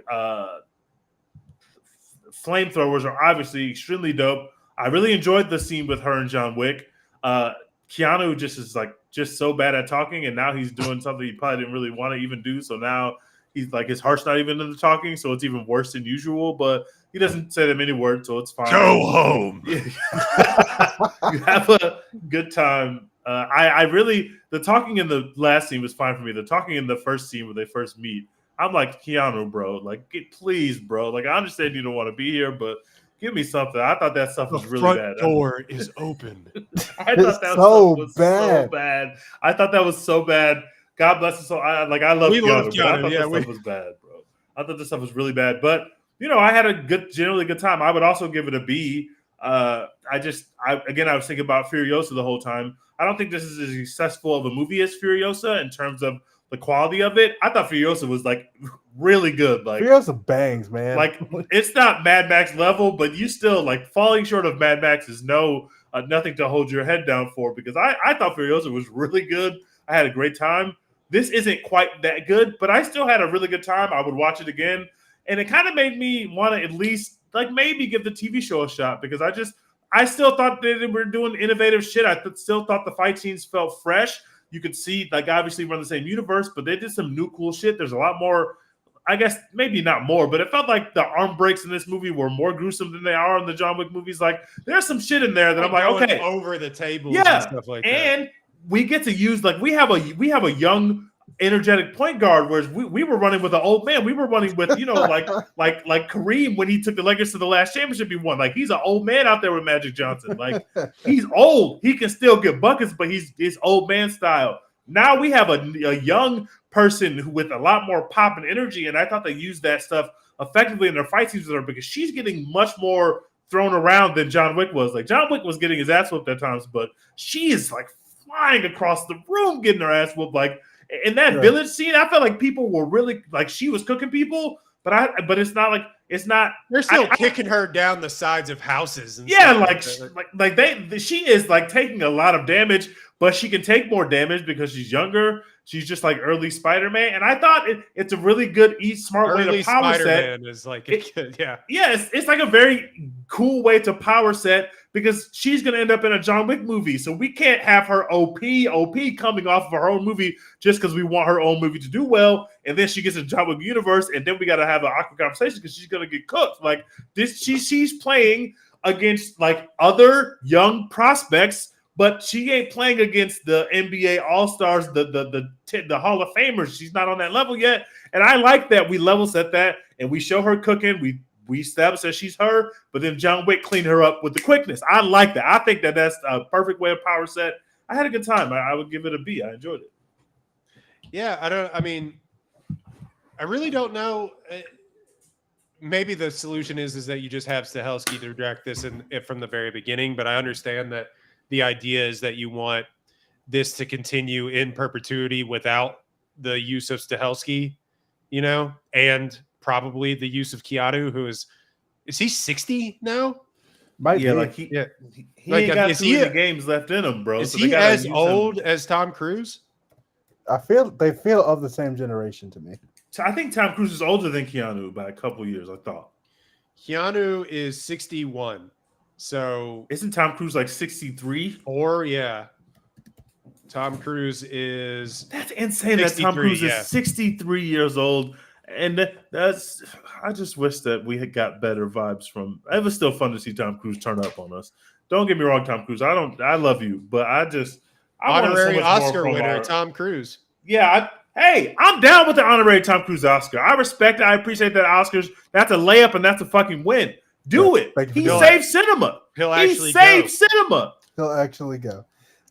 Speaker 3: flamethrowers are obviously extremely dope. I really enjoyed the scene with her and John Wick. Keanu just so bad at talking, and now he's doing something he probably didn't really want to even do. So now he's like, his heart's not even in the talking, so it's even worse than usual. But he doesn't say that many words, so it's fine.
Speaker 1: Go home.
Speaker 3: You have a good time. I really, the talking in the last scene was fine for me. The talking in the first scene where they first meet, I'm like, Keanu, bro, like, please, bro. Like, I understand you don't want to be here, but give me something. I thought that stuff was really bad.
Speaker 1: The front door is open.
Speaker 3: I thought that was so bad. I thought that was so bad. God bless us. I love Keanu, but I thought that stuff was bad, bro. I thought this stuff was really bad. But, I had a generally good time. I would also give it a B. I was thinking about Furiosa the whole time. I don't think this is as successful of a movie as Furiosa in terms of the quality of it. I thought Furiosa was really good. Like,
Speaker 2: Furiosa bangs, man.
Speaker 3: Like, it's not Mad Max level, but you still falling short of Mad Max is nothing to hold your head down for, because I thought Furiosa was really good. I had a great time. This isn't quite that good, but I still had a really good time. I would watch it again, and it kind of made me want to at least maybe give the TV show a shot, because I still thought that they were doing innovative shit. I still thought the fight scenes felt fresh. You could see, obviously we're in the same universe, but they did some new cool shit. There's a lot more, I guess, maybe not more, but it felt like the arm breaks in this movie were more gruesome than they are in the John Wick movies. Like, there's some shit in there that I'm like, okay,
Speaker 1: over the table, and stuff like that. And
Speaker 3: we get to use, we have a young, energetic point guard, whereas we were running with an old man. We were running with, like Kareem when he took the Lakers to the last championship he won. Like, he's an old man out there with Magic Johnson. Like, he's old. He can still get buckets, but he's old man style. Now we have a young person with a lot more pop and energy, and I thought they used that stuff effectively in their fight scenes with her because she's getting much more thrown around than John Wick was. Like John Wick was getting his ass whooped at times, but she is like flying across the room getting her ass whooped. Like in that village scene, I felt like people were really like she was cooking people, but it's not like it's not.
Speaker 1: They're still kicking her down the sides of houses. And
Speaker 3: she is like taking a lot of damage, but she can take more damage because she's younger. She's just like early Spider-Man, and I thought it's a really good, smart way to power
Speaker 1: Spider-Man
Speaker 3: set.
Speaker 1: Is like
Speaker 3: it's like a very cool way to power set because she's going to end up in a John Wick movie, so we can't have her OP coming off of her own movie just because we want her own movie to do well, and then she gets in the John Wick universe, and then we got to have an awkward conversation because she's going to get cooked. Like this, she's playing against like other young prospects. But she ain't playing against the NBA All-Stars, the Hall of Famers. She's not on that level yet. And I like that we level set that and we show her cooking. We establish that she's her, but then John Wick cleaned her up with the quickness. I like that. I think that's a perfect way of power set. I had a good time. I would give it a B. I enjoyed it.
Speaker 1: Yeah, I really don't know. Maybe the solution is that you just have Stahelski to direct this from the very beginning, but I understand that the idea is that you want this to continue in perpetuity without the use of Stahelski, and probably the use of Keanu, who is he 60 now?
Speaker 3: He ain't got too many games left in him, bro.
Speaker 1: Is he as old as Tom Cruise?
Speaker 2: They feel of the same generation to me.
Speaker 3: So I think Tom Cruise is older than Keanu by a couple of years, I thought.
Speaker 1: Keanu is 61. So
Speaker 3: isn't Tom Cruise like 63?
Speaker 1: Yeah. Tom Cruise is
Speaker 3: that's insane that Tom Cruise is 63 years old. And that's I just wish that we had got better vibes from it was still fun to see Tom Cruise turn up on us. Don't get me wrong, Tom Cruise. I love you, but I
Speaker 1: honorary Oscar winner, Tom Cruise.
Speaker 3: Yeah, I'm down with the honorary Tom Cruise Oscar. I respect it. I appreciate that Oscars. That's a layup and that's a fucking win. Do it. He saved cinema. He saved cinema.
Speaker 2: He'll actually go.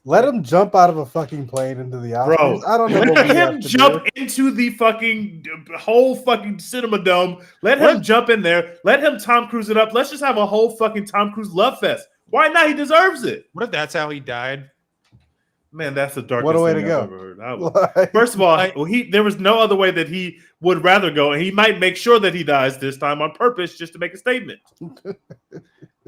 Speaker 2: Let him jump out of a fucking plane into the Oscars.
Speaker 3: Bro,
Speaker 2: I don't know.
Speaker 3: Let him jump into the fucking whole fucking cinema dome. Let him jump in there. Let him Tom Cruise it up. Let's just have a whole fucking Tom Cruise love fest. Why not? He deserves it.
Speaker 1: What if that's how he died?
Speaker 3: Man, that's the darkest
Speaker 2: what a way
Speaker 3: thing
Speaker 2: to
Speaker 3: I've
Speaker 2: go.
Speaker 3: ever heard. First of all, there was no other way that he would rather go, and he might make sure that he dies this time on purpose just to make a statement.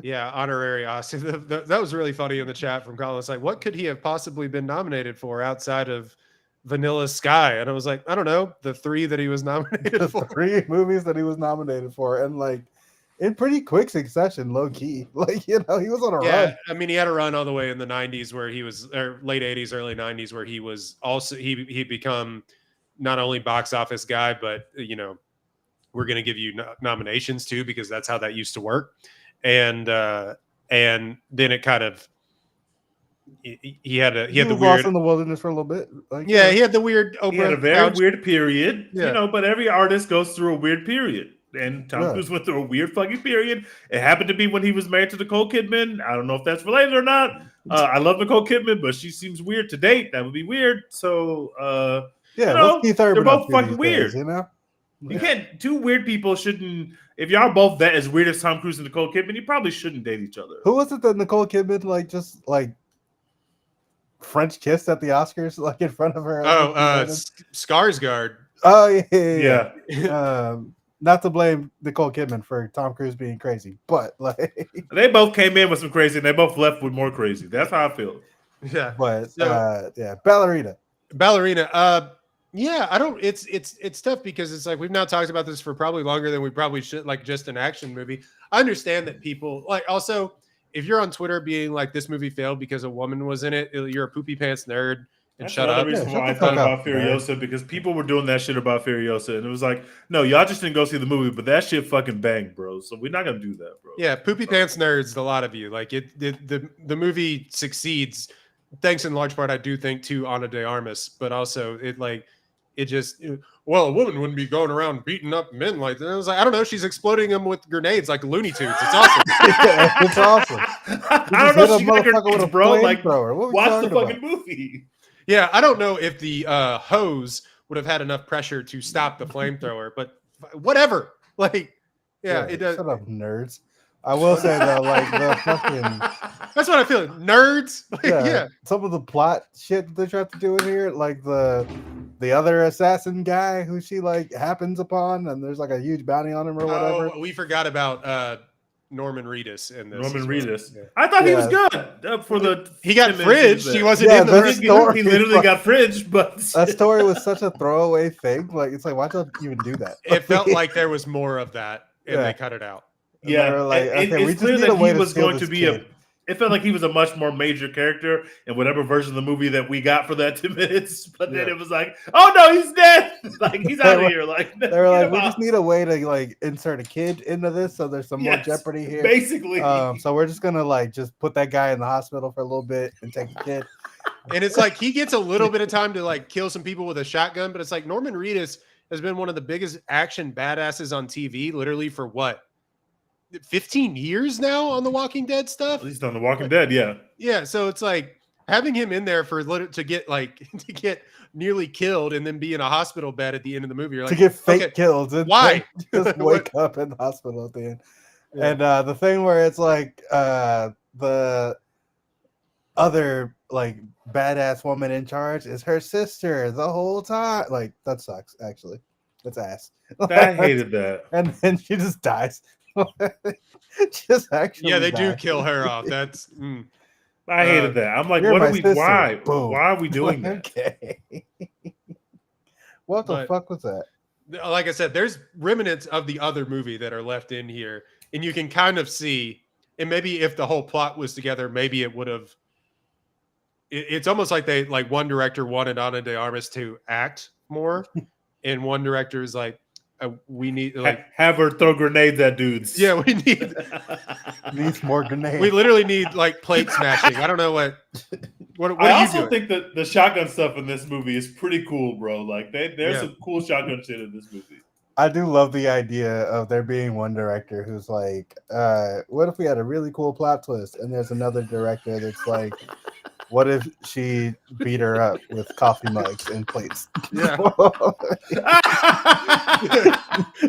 Speaker 1: Yeah, honorary Oscar. That was really funny in the chat from Colin. It's like, what could he have possibly been nominated for outside of Vanilla Sky? And I was like, I don't know, the 3 that he was nominated for.
Speaker 2: 3 movies that he was nominated for, and like in pretty quick succession, low key. Like, he was on a run.
Speaker 1: I mean, he had a run all the way in the 90s where he was, or late 80s, early 90s, where he was also, he become not only box office guy, but, we're going to give you nominations too, because that's how that used to work. And then it kind of, he had the weird
Speaker 2: lost in the wilderness for a little bit. Like,
Speaker 1: he had the weird Oprah.
Speaker 3: He had a very weird period, but every artist goes through a weird period. And Tom Cruise went through a weird fucking period. It happened to be when he was married to Nicole Kidman. I don't know if that's related or not. I love Nicole Kidman, but she seems weird to date. That would be weird. So, they're both fucking weird.
Speaker 2: Days,
Speaker 3: You can't. 2 weird people shouldn't. If y'all both that as weird as Tom Cruise and Nicole Kidman, you probably shouldn't date each other.
Speaker 2: Who was it that Nicole Kidman just French kissed at the Oscars, like in front of her?
Speaker 1: Skarsgård.
Speaker 2: Oh yeah. Not to blame Nicole Kidman for Tom Cruise being crazy, but like
Speaker 3: they both came in with some crazy and they both left with more crazy. That's how I feel.
Speaker 1: Yeah.
Speaker 2: But Ballerina.
Speaker 1: Yeah, I don't. It's tough because it's like we've now talked about this for probably longer than we probably should. Like just an action movie. I understand that people like also if you're on Twitter being like this movie failed because a woman was in it, you're a poopy pants nerd. And
Speaker 3: that's
Speaker 1: shut up.
Speaker 3: Reason why I thought about Furiosa because people were doing that shit about Furiosa, and it was like, no, y'all just didn't go see the movie, but that shit fucking banged, bro. So we're not gonna do that, bro.
Speaker 1: Yeah, poopy pants nerds. A lot of you like it. The movie succeeds thanks in large part, I do think, to Ana de Armas, but also a woman wouldn't be going around beating up men like that. I was like, I don't know, she's exploding them with grenades like Looney Tunes. It's awesome.
Speaker 2: It's awesome.
Speaker 3: I don't know, she got grenades, bro. Like,
Speaker 2: watch
Speaker 3: the fucking movie.
Speaker 1: Yeah, I don't know if the hose would have had enough pressure to stop the flamethrower, but whatever. Like, yeah, it does.
Speaker 2: Shut up, nerds. I will say though, like the fucking
Speaker 1: That's what I feel. Nerds. Like, yeah.
Speaker 2: Some of the plot shit that they tried to do in here, like the other assassin guy who she like happens upon, and there's like a huge bounty on him or whatever.
Speaker 1: Oh, we forgot about Norman Reedus in this.
Speaker 3: Norman Reedus.
Speaker 1: Yeah.
Speaker 3: I thought he was good for the.
Speaker 1: He got fridged. He wasn't in the
Speaker 3: fridge. He literally got fridged, but
Speaker 2: that story was such a throwaway thing. Like it's like, why'd you even do that?
Speaker 1: It felt like there was more of that, and they cut it out.
Speaker 3: Yeah, like, it's clear that he was going to be it felt like he was a much more major character in whatever version of the movie that we got for that 2 minutes. But then it was like, oh no, he's dead. Like he's out of here. Like
Speaker 2: they were like, we just need a way to like insert a kid into this, so there's some more jeopardy here.
Speaker 3: Basically,
Speaker 2: so we're just gonna like just put that guy in the hospital for a little bit and take the kid.
Speaker 1: And it's like he gets a little bit of time to like kill some people with a shotgun, but it's like Norman Reedus has been one of the biggest action badasses on TV, literally for what? 15 years now on the Walking Dead stuff.
Speaker 3: At least on the Walking Dead, yeah.
Speaker 1: Yeah, so it's like having him in there to get nearly killed and then be in a hospital bed at the end of the movie. You're like,
Speaker 2: to get fake kills. And
Speaker 1: why?
Speaker 2: Just wake up in the hospital at the end. Yeah. And the thing where it's like the other like badass woman in charge is her sister the whole time. Like that sucks, actually. That's ass.
Speaker 3: I hated that.
Speaker 2: And then she just dies. Just actually,
Speaker 1: yeah, they do kill her off. That's
Speaker 3: I hated that. I'm like, what are we?
Speaker 2: Sister.
Speaker 3: Why?
Speaker 2: Boom.
Speaker 3: Why are we doing that?
Speaker 2: Okay. What the fuck was that?
Speaker 1: Like I said, there's remnants of the other movie that are left in here, and you can kind of see. And maybe if the whole plot was together, maybe it would have. It's almost like one director wanted Ana de Armas to act more, and one director is like, we need
Speaker 3: have her throw grenades at dudes.
Speaker 1: Yeah, we need
Speaker 2: needs more grenades.
Speaker 1: We literally need like plate smashing. I don't know what
Speaker 3: I also think that the shotgun stuff in this movie is pretty cool, bro. Like there's some cool shotgun shit in this movie.
Speaker 2: I do love the idea of there being one director who's like, what if we had a really cool plot twist? And there's another director that's like, what if she beat her up with coffee mugs and plates?
Speaker 1: Yeah.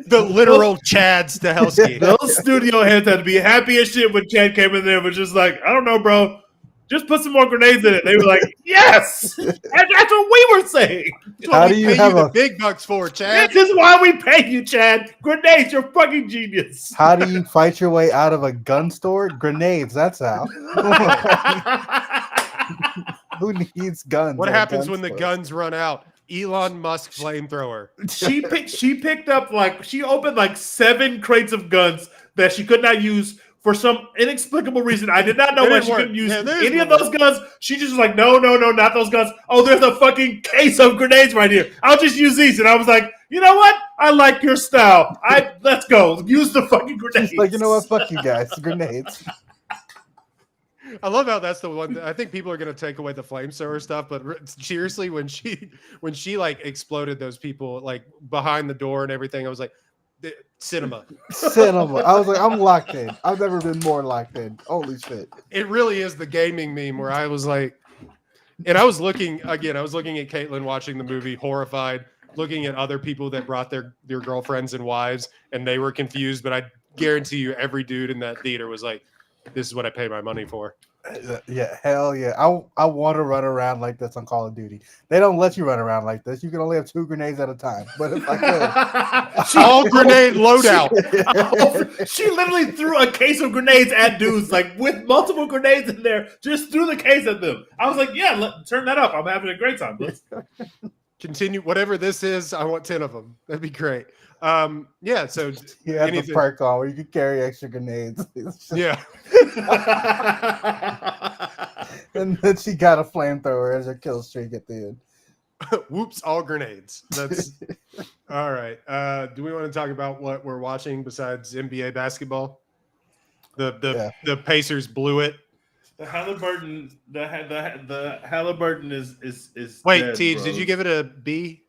Speaker 1: The literal Chad Stahelski.
Speaker 3: Those studio heads had to be happy as shit when Chad came in there, but just like, I don't know, bro. Just put some more grenades in it. They were like, yes! And that's what we were saying.
Speaker 2: How do you have
Speaker 1: the big bucks for, Chad?
Speaker 3: This is why we pay you, Chad. Grenades, you're fucking genius.
Speaker 2: How do you fight your way out of a gun store? Grenades, that's how. Who needs guns?
Speaker 1: What happens when the guns run out? Elon Musk flamethrower.
Speaker 3: She picked up she opened 7 crates of guns that she could not use for some inexplicable reason. I did not know why she couldn't use any of those guns. She just was like, no, not those guns. Oh, there's a fucking case of grenades right here. I'll just use these. And I was like, you know what? I like your style. Let's go. Use the fucking grenades.
Speaker 2: She's like, you know what? Fuck you guys. Grenades.
Speaker 1: I love how that's the one. I think people are going to take away the flamethrower stuff, but seriously, when she exploded those people behind the door and everything, I was like, cinema.
Speaker 2: I was like, I'm locked in. I've never been more locked in. Holy shit!
Speaker 1: It really is the gaming meme where I was like, and I was looking at Caitlin watching the movie, horrified, looking at other people that brought their girlfriends and wives, and they were confused. But I guarantee you, every dude in that theater was like, this is what I pay my money for.
Speaker 2: Yeah, hell yeah. I want to run around like this on Call of Duty. They don't let you run around like this. You can only have 2 grenades at a time. But if I could,
Speaker 1: all grenade loadout.
Speaker 3: She literally threw a case of grenades at dudes, with multiple grenades in there. Just threw the case at them. I was like, yeah, turn that up. I'm having a great time. Let's
Speaker 1: continue. Whatever this is, I want 10 of them. That'd be great. Yeah, so
Speaker 2: you have the perk on where you can carry extra grenades.
Speaker 1: Yeah.
Speaker 2: And then she got a flamethrower as her kill streak at the end.
Speaker 1: Whoops, all grenades. That's all right. Do we want to talk about what we're watching besides NBA basketball? The Pacers blew it.
Speaker 3: The Halliburton is
Speaker 1: Wait,
Speaker 3: dead,
Speaker 1: Tej,
Speaker 3: bro.
Speaker 1: did you give it a B?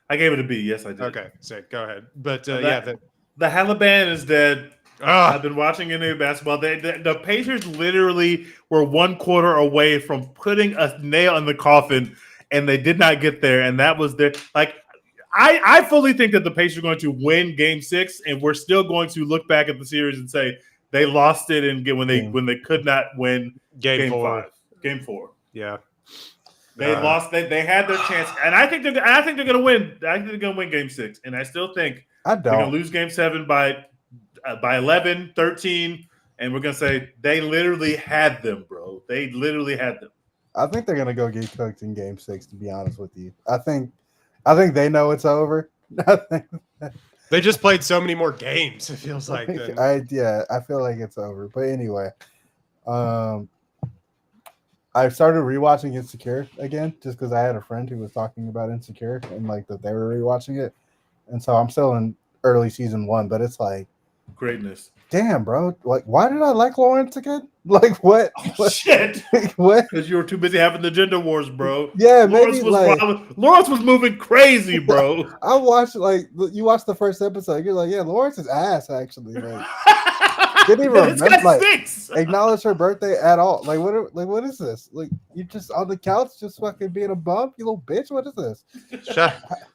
Speaker 3: I gave it a B. Yes, I did.
Speaker 1: Okay, so go ahead. But
Speaker 3: the Halliburton is dead. I've been watching NBA basketball. The Pacers literally were 1 quarter away from putting a nail in the coffin and they did not get there. And that was their like. I fully think that the Pacers are going to win Game 6, and we're still going to look back at the series and say they lost it and when they could not win Game 5, Game 4.
Speaker 1: Yeah,
Speaker 3: they lost. They had their chance, and I think they're going to win. I think they're going to win Game 6, and I still think they're going to lose Game 7 by 11, 13, and we're going to say they literally had them, bro. They literally had them.
Speaker 2: I think they're going to go get cooked in Game 6. To be honest with you, I think they know it's over.
Speaker 1: They just played so many more games. It feels like
Speaker 2: I feel like it's over. But anyway, I started rewatching Insecure again just because I had a friend who was talking about Insecure and like that they were rewatching it, and so I'm still in early season 1. But it's like
Speaker 3: greatness.
Speaker 2: Damn, bro! Like, why did I like Lawrence again? Like, what?
Speaker 3: Shit!
Speaker 2: What?
Speaker 3: Because you were too busy having the gender wars, bro.
Speaker 2: Yeah, Lawrence
Speaker 3: was moving crazy, bro.
Speaker 2: I watched you watched the first episode. You're like, yeah, Lawrence is ass actually. Like, didn't even remember acknowledge her birthday at all. Like, what is this? Like, you just on the couch, just fucking being a bum, you little bitch. What is this?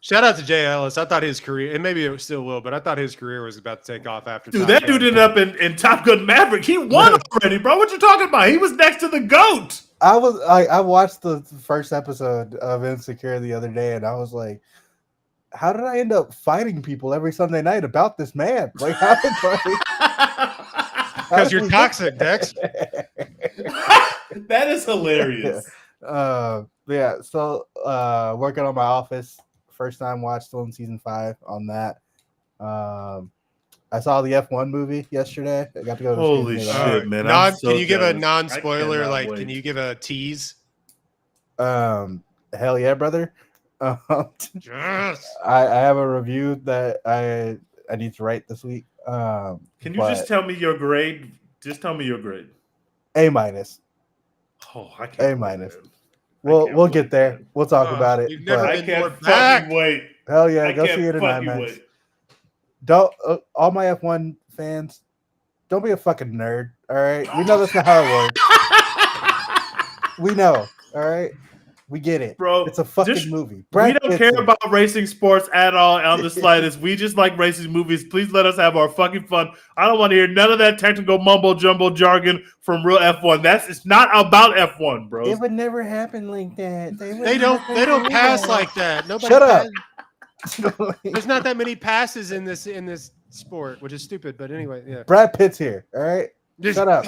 Speaker 1: Shout out to Jay Ellis. I thought his career, and maybe it still will, but I thought his career was about to take off after.
Speaker 3: Dude, that dude ended up in Top Gun Maverick. He won already, bro. What you talking about? He was next to the GOAT.
Speaker 2: I watched the first episode of Insecure the other day, and I was like, how did I end up fighting people every Sunday night about this man? Like, how did
Speaker 1: because you're toxic, Dex.
Speaker 3: That is hilarious.
Speaker 2: Yeah. So working on my Office, first time watch, still in season 5 on that. I saw the F1 movie yesterday. I got to go to
Speaker 3: holy shit, man.
Speaker 1: Can you give a non-spoiler? Like, can you give a tease?
Speaker 2: Hell yeah, brother.
Speaker 1: Yes.
Speaker 2: I have a review that I need to write this week.
Speaker 3: Can you just tell me your grade? Just tell me your grade.
Speaker 2: A-.
Speaker 3: Oh, I can't.
Speaker 2: A-. We'll get there.
Speaker 3: Man.
Speaker 2: We'll talk about it.
Speaker 3: I can't fucking wait.
Speaker 2: Hell yeah, go see it in IMAX. Don't all my F1 fans, don't be a fucking nerd. All right, we know that's not how it works. We know. All right. We get it,
Speaker 3: bro.
Speaker 2: It's a fucking movie.
Speaker 3: We don't care about racing sports at all on the slightest. We just like racing movies. Please let us have our fucking fun. I don't want to hear none of that technical mumbo jumbo jargon from real F1. It's not about F1, bro.
Speaker 2: It would never happen like that.
Speaker 1: They don't pass like that. Nobody
Speaker 2: Shut up.
Speaker 1: There's not that many passes in this sport, which is stupid. But anyway, yeah.
Speaker 2: Brad Pitt's here. All right. Shut up.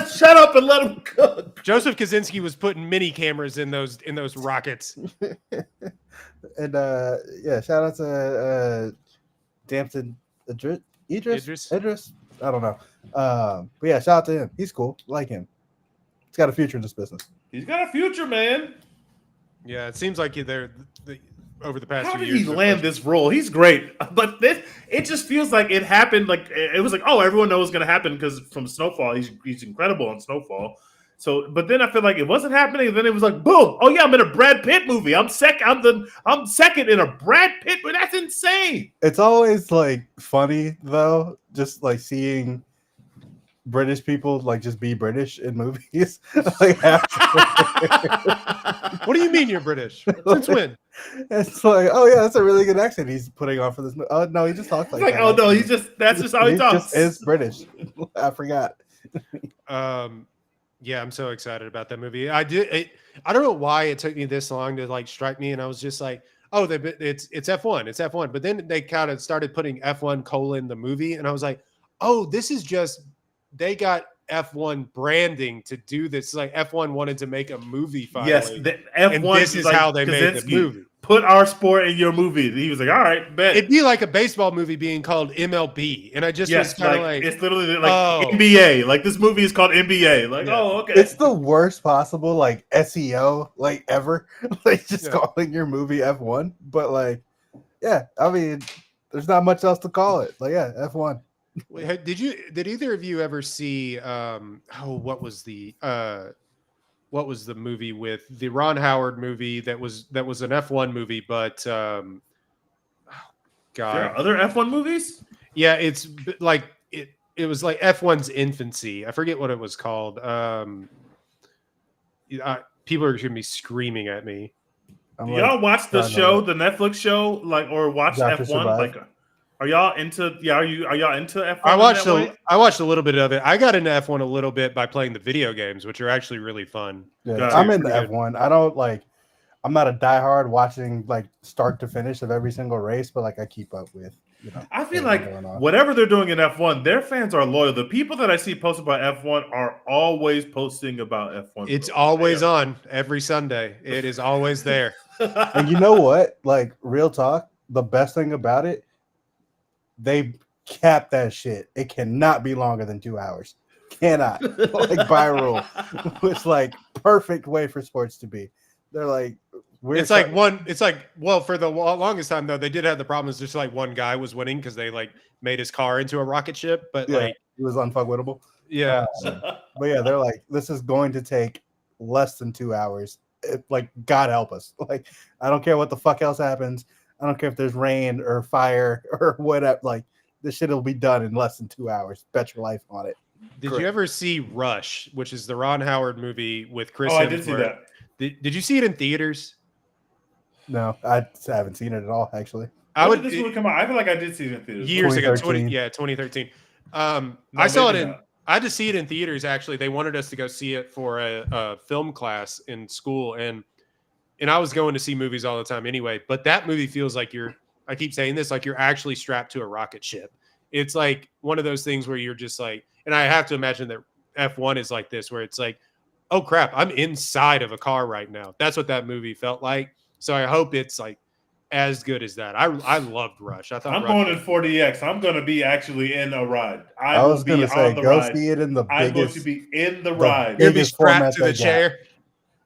Speaker 3: Shut up and let him cook.
Speaker 1: Joseph Kaczynski was putting mini cameras in those rockets.
Speaker 2: And yeah, shout out to Dampton Idris. I don't know. But yeah, shout out to him. He's cool. Like him. He's got a future in this business.
Speaker 3: He's got a future, man.
Speaker 1: Yeah, it seems like they're over the past
Speaker 3: How
Speaker 1: few
Speaker 3: did
Speaker 1: years.
Speaker 3: he land this role? He's great. But it just feels like it happened. Like it was like, oh, everyone knows it's going to happen because from Snowfall, he's incredible on Snowfall. So, but then I feel like it wasn't happening. And then it was like, boom! Oh yeah, I'm in a Brad Pitt movie. I'm second in a Brad Pitt. But that's insane.
Speaker 2: It's always like funny though, just like seeing British people like just be British in movies. Like,
Speaker 1: what do you mean you're British? Since when?
Speaker 2: It's like, oh yeah, that's a really good accent he's putting on for this movie. Oh no, he just talks like that.
Speaker 3: Oh no, that's just how he talks.
Speaker 2: Just is British. I forgot.
Speaker 1: Yeah, I'm so excited about that movie. I don't know why it took me this long to like strike me, and I was just like, oh, it's F1, it's F1. But then they kind of started putting F1 : the movie, and I was like, oh, this is just they got F1 branding to do this. It's like F1 wanted to make a movie finally.
Speaker 3: Yes, the F1
Speaker 1: and this is like how they made the movie.
Speaker 3: Put our sport in your movie. He was like, all right, bet.
Speaker 1: It'd be like a baseball movie being called MLB. And I just was kind of like,
Speaker 3: it's literally like NBA. Like this movie is called NBA. Like, oh, okay.
Speaker 2: It's the worst possible like SEO like ever. Like just calling your movie F1. But like, yeah, I mean, there's not much else to call it. Like, yeah, F1.
Speaker 1: Did either of you ever see what was the movie with the Ron Howard movie that was an F1 movie, but God,
Speaker 3: there are other F1 movies?
Speaker 1: Yeah, it's like it was like F1's infancy. I forget what it was called. People are going to be screaming at me.
Speaker 2: I'm
Speaker 3: Do
Speaker 2: like
Speaker 3: y'all watch the
Speaker 2: trying to,
Speaker 3: show,
Speaker 2: like,
Speaker 3: the Netflix show, like, or watch
Speaker 2: Drive to
Speaker 3: F1?
Speaker 2: Survive.
Speaker 3: Like, are y'all into? Yeah, are y'all into F1?
Speaker 1: I watched
Speaker 3: in that way?
Speaker 1: I watched a little bit of it. I got into F1 a little bit by playing the video games, which are actually really fun.
Speaker 2: Yeah,
Speaker 3: Got
Speaker 2: I'm
Speaker 3: it.
Speaker 2: in the
Speaker 1: Pretty good.
Speaker 2: F1. I don't like. I'm not a diehard watching like start to finish of every single race, but like I keep up with, you know.
Speaker 3: I feel
Speaker 2: everything
Speaker 3: like
Speaker 2: going on.
Speaker 3: whatever they're doing in F1, their fans are loyal. The people that I see post about F1 are always posting about F1.
Speaker 1: It's
Speaker 3: bro.
Speaker 1: always on every Sunday. It is always there.
Speaker 2: And you know what? Like real talk, the best thing about it, they cap that shit. It cannot be longer than 2 hours. Cannot. Like by rule. It's like perfect way for sports to be. They're like
Speaker 1: It's like well, for the longest time though, they did have the problem is just like one guy was winning because they like made his car into a rocket ship, but
Speaker 2: yeah,
Speaker 1: like
Speaker 2: it was unfuckwittable.
Speaker 1: yeah,
Speaker 2: But yeah, they're like, this is going to take less than 2 hours. Like, God help us. Like, I don't care what the fuck else happens. I don't care if there's rain or fire or whatever. Like, this shit will be done in less than 2 hours. Bet your life on it.
Speaker 1: Did
Speaker 2: Correct.
Speaker 1: you ever see Rush, which is the Ron Howard movie with Chris?
Speaker 3: Oh, I did see that.
Speaker 1: Did you see it in theaters?
Speaker 2: No, I haven't seen it at all, actually.
Speaker 3: When did this movie come out? I feel like I did see it in theaters.
Speaker 1: Years ago,
Speaker 2: 2013.
Speaker 1: 2013.
Speaker 3: No,
Speaker 1: I saw it
Speaker 3: maybe
Speaker 1: in.
Speaker 3: not.
Speaker 1: I had to see it in theaters. Actually, they wanted us to go see it for a film class in school, and I was going to see movies all the time anyway. But that movie feels like you're. I keep saying this, like you're actually strapped to a rocket ship. It's like one of those things where you're just like, and I have to imagine that F1 is like this, where it's like, oh crap, I'm inside of a car right now. That's what that movie felt like. So I hope it's like as good as that. I loved Rush. I thought
Speaker 3: I'm
Speaker 1: Rush
Speaker 3: going in 40X. I'm going to be actually in a ride.
Speaker 2: I
Speaker 3: will
Speaker 2: was
Speaker 3: be
Speaker 2: going to say,
Speaker 3: on the
Speaker 2: go
Speaker 3: ride.
Speaker 2: see it in the
Speaker 3: I'm going
Speaker 2: biggest.
Speaker 3: to be in the
Speaker 2: the
Speaker 3: ride.
Speaker 1: You're gonna be
Speaker 2: biggest
Speaker 1: strapped
Speaker 2: format
Speaker 1: to the
Speaker 2: they got.
Speaker 1: chair.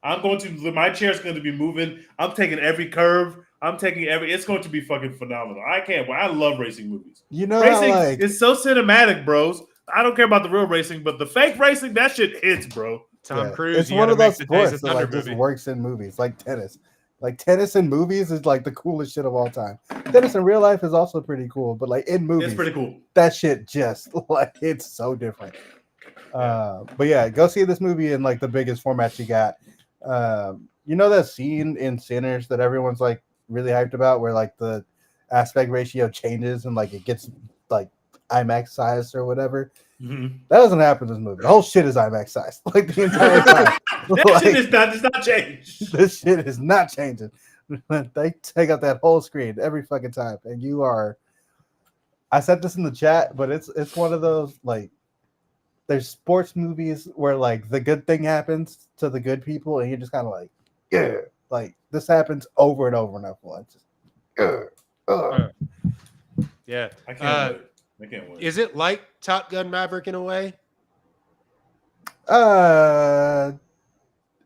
Speaker 3: I'm going to. My chair's going to be moving. I'm taking every curve. I'm taking every. It's going to be fucking phenomenal. I can't. I love racing movies.
Speaker 2: You know,
Speaker 3: Racing
Speaker 2: how, like,
Speaker 3: is so cinematic, bros. I don't care about the real racing, but the fake racing, that shit hits, bro.
Speaker 1: Tom
Speaker 2: yeah,
Speaker 1: Cruise.
Speaker 2: it's
Speaker 1: You
Speaker 2: one
Speaker 1: gotta
Speaker 2: of
Speaker 1: make
Speaker 2: those
Speaker 1: the Days
Speaker 2: sports
Speaker 1: of
Speaker 2: that
Speaker 1: Thunder
Speaker 2: like just
Speaker 1: movie.
Speaker 2: works in movies, like tennis. Like tennis in movies is like the coolest shit of all time. Tennis in real life is also pretty cool, but like in movies,
Speaker 3: It's pretty cool.
Speaker 2: that shit just like it's so different. But yeah, go see this movie in like the biggest format you got. You know that scene in Sinners that everyone's like really hyped about, where like the aspect ratio changes and like it gets like IMAX sized or whatever.
Speaker 3: Mm-hmm.
Speaker 2: That doesn't happen in this movie. The whole shit is IMAX sized, like the entire time.
Speaker 3: That shit is not. Does not change.
Speaker 2: This shit is not changing. They take out that whole screen every fucking time, and you are. I said this in the chat, but it's one of those like. There's sports movies where like the good thing happens to the good people, and you're just kind of like, yeah, like this happens over and over and over. It's just,
Speaker 1: Yeah.
Speaker 3: I can't wait. I can't wait.
Speaker 1: Is it like Top Gun Maverick in a way?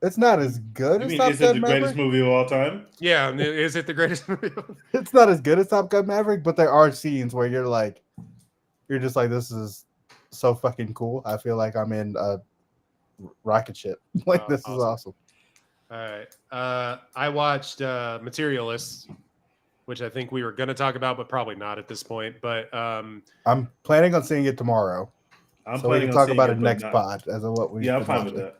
Speaker 2: It's not as good
Speaker 3: You
Speaker 2: as
Speaker 3: mean
Speaker 2: Top
Speaker 3: is it
Speaker 2: Gun
Speaker 3: the
Speaker 2: Maverick.
Speaker 3: greatest movie of all time?
Speaker 1: Yeah. Is it the greatest movie?
Speaker 2: It's not as good as Top Gun Maverick, but there are scenes where you're just like, this is so fucking cool. I feel like I'm in a rocket ship. Like, this is awesome.
Speaker 1: All right. I watched Materialists, which I think we were going to talk about, but probably not at this point. But
Speaker 2: I'm planning on seeing it tomorrow. So we can talk about it next pod as of what we.
Speaker 3: Yeah, I'm fine with that.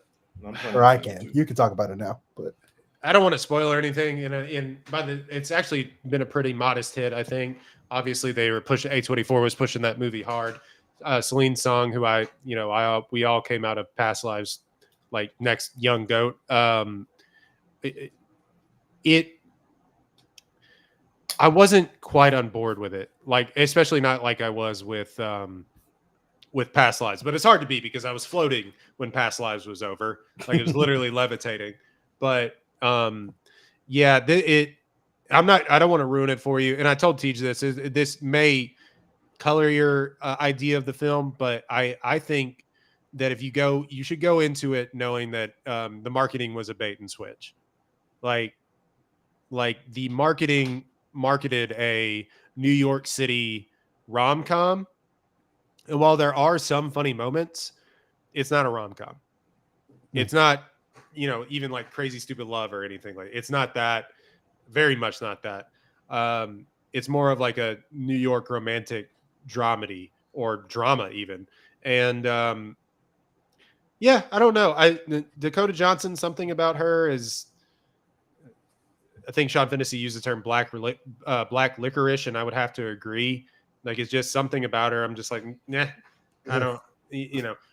Speaker 2: Or I can. You can talk about it now, but
Speaker 1: I don't want to spoil or anything. It's actually been a pretty modest hit, I think. Obviously, they were pushing. A24 was pushing that movie hard. Celine Song, who we all came out of past lives, like next young goat. I wasn't quite on board with it, like especially not like I was with Past Lives. But it's hard to be because I was floating when Past Lives was over, like it was literally levitating. But yeah, I don't want to ruin it for you. And I told Tej this may color your idea of the film, but I think that if you should go into it knowing that the marketing was a bait and switch. Like the marketing marketed a New York City rom-com, and while there are some funny moments, it's not a rom-com. It's not, even like Crazy Stupid Love or anything like. It's not that. Very much not that. It's more of like a New York romantic dramedy or drama even. And yeah, I don't know. Dakota Johnson, something about her is I think Sean Finney used the term black licorice, and I would have to agree. Like, it's just something about her. I'm just like, nah, I don't,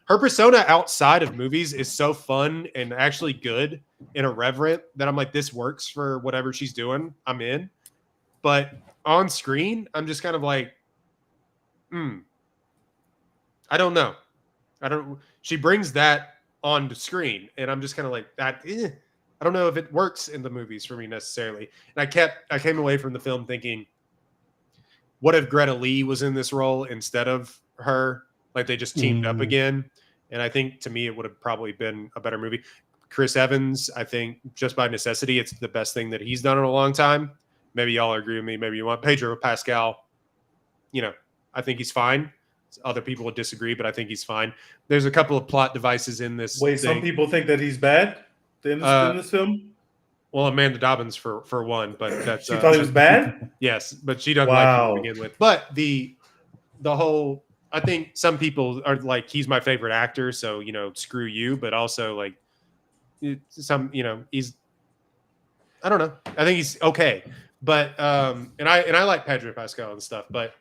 Speaker 1: her persona outside of movies is so fun and actually good and irreverent that I'm like, this works for whatever she's doing. I'm in. But on screen, I'm just kind of like, I don't know. She brings that on the screen, and I'm just kind of like that. I don't know if it works in the movies for me necessarily. And I came away from the film thinking, what if Greta Lee was in this role instead of her? Like, they just teamed up again. And I think, to me, it would have probably been a better movie. Chris Evans, I think, just by necessity, it's the best thing that he's done in a long time. Maybe y'all agree with me. Maybe you want Pedro Pascal. I think he's fine. Other people would disagree, but I think he's fine. There's a couple of plot devices in this.
Speaker 3: Wait, some people think that he's bad in this film?
Speaker 1: Well, Amanda Dobbins for one, but that's
Speaker 3: she thought he was bad.
Speaker 1: Yes, but she doesn't like him to begin with. But the whole, I think some people are like, he's my favorite actor, so screw you. But also like he's, I don't know. I think he's okay, but and I like Pedro Pascal and stuff, but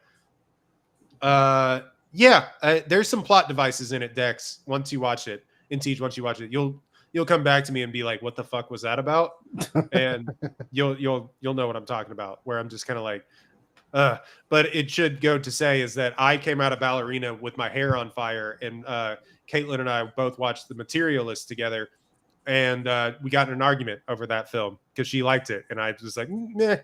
Speaker 1: there's some plot devices in it, Dex. Once you watch it, once you watch it, you'll come back to me and be like, what the fuck was that about? And you'll know what I'm talking about, where I'm just kind of like, but it should go to say is that I came out of Ballerina with my hair on fire, and Caitlin and I both watched The Materialist together, and we got in an argument over that film because she liked it, and I was like, nah.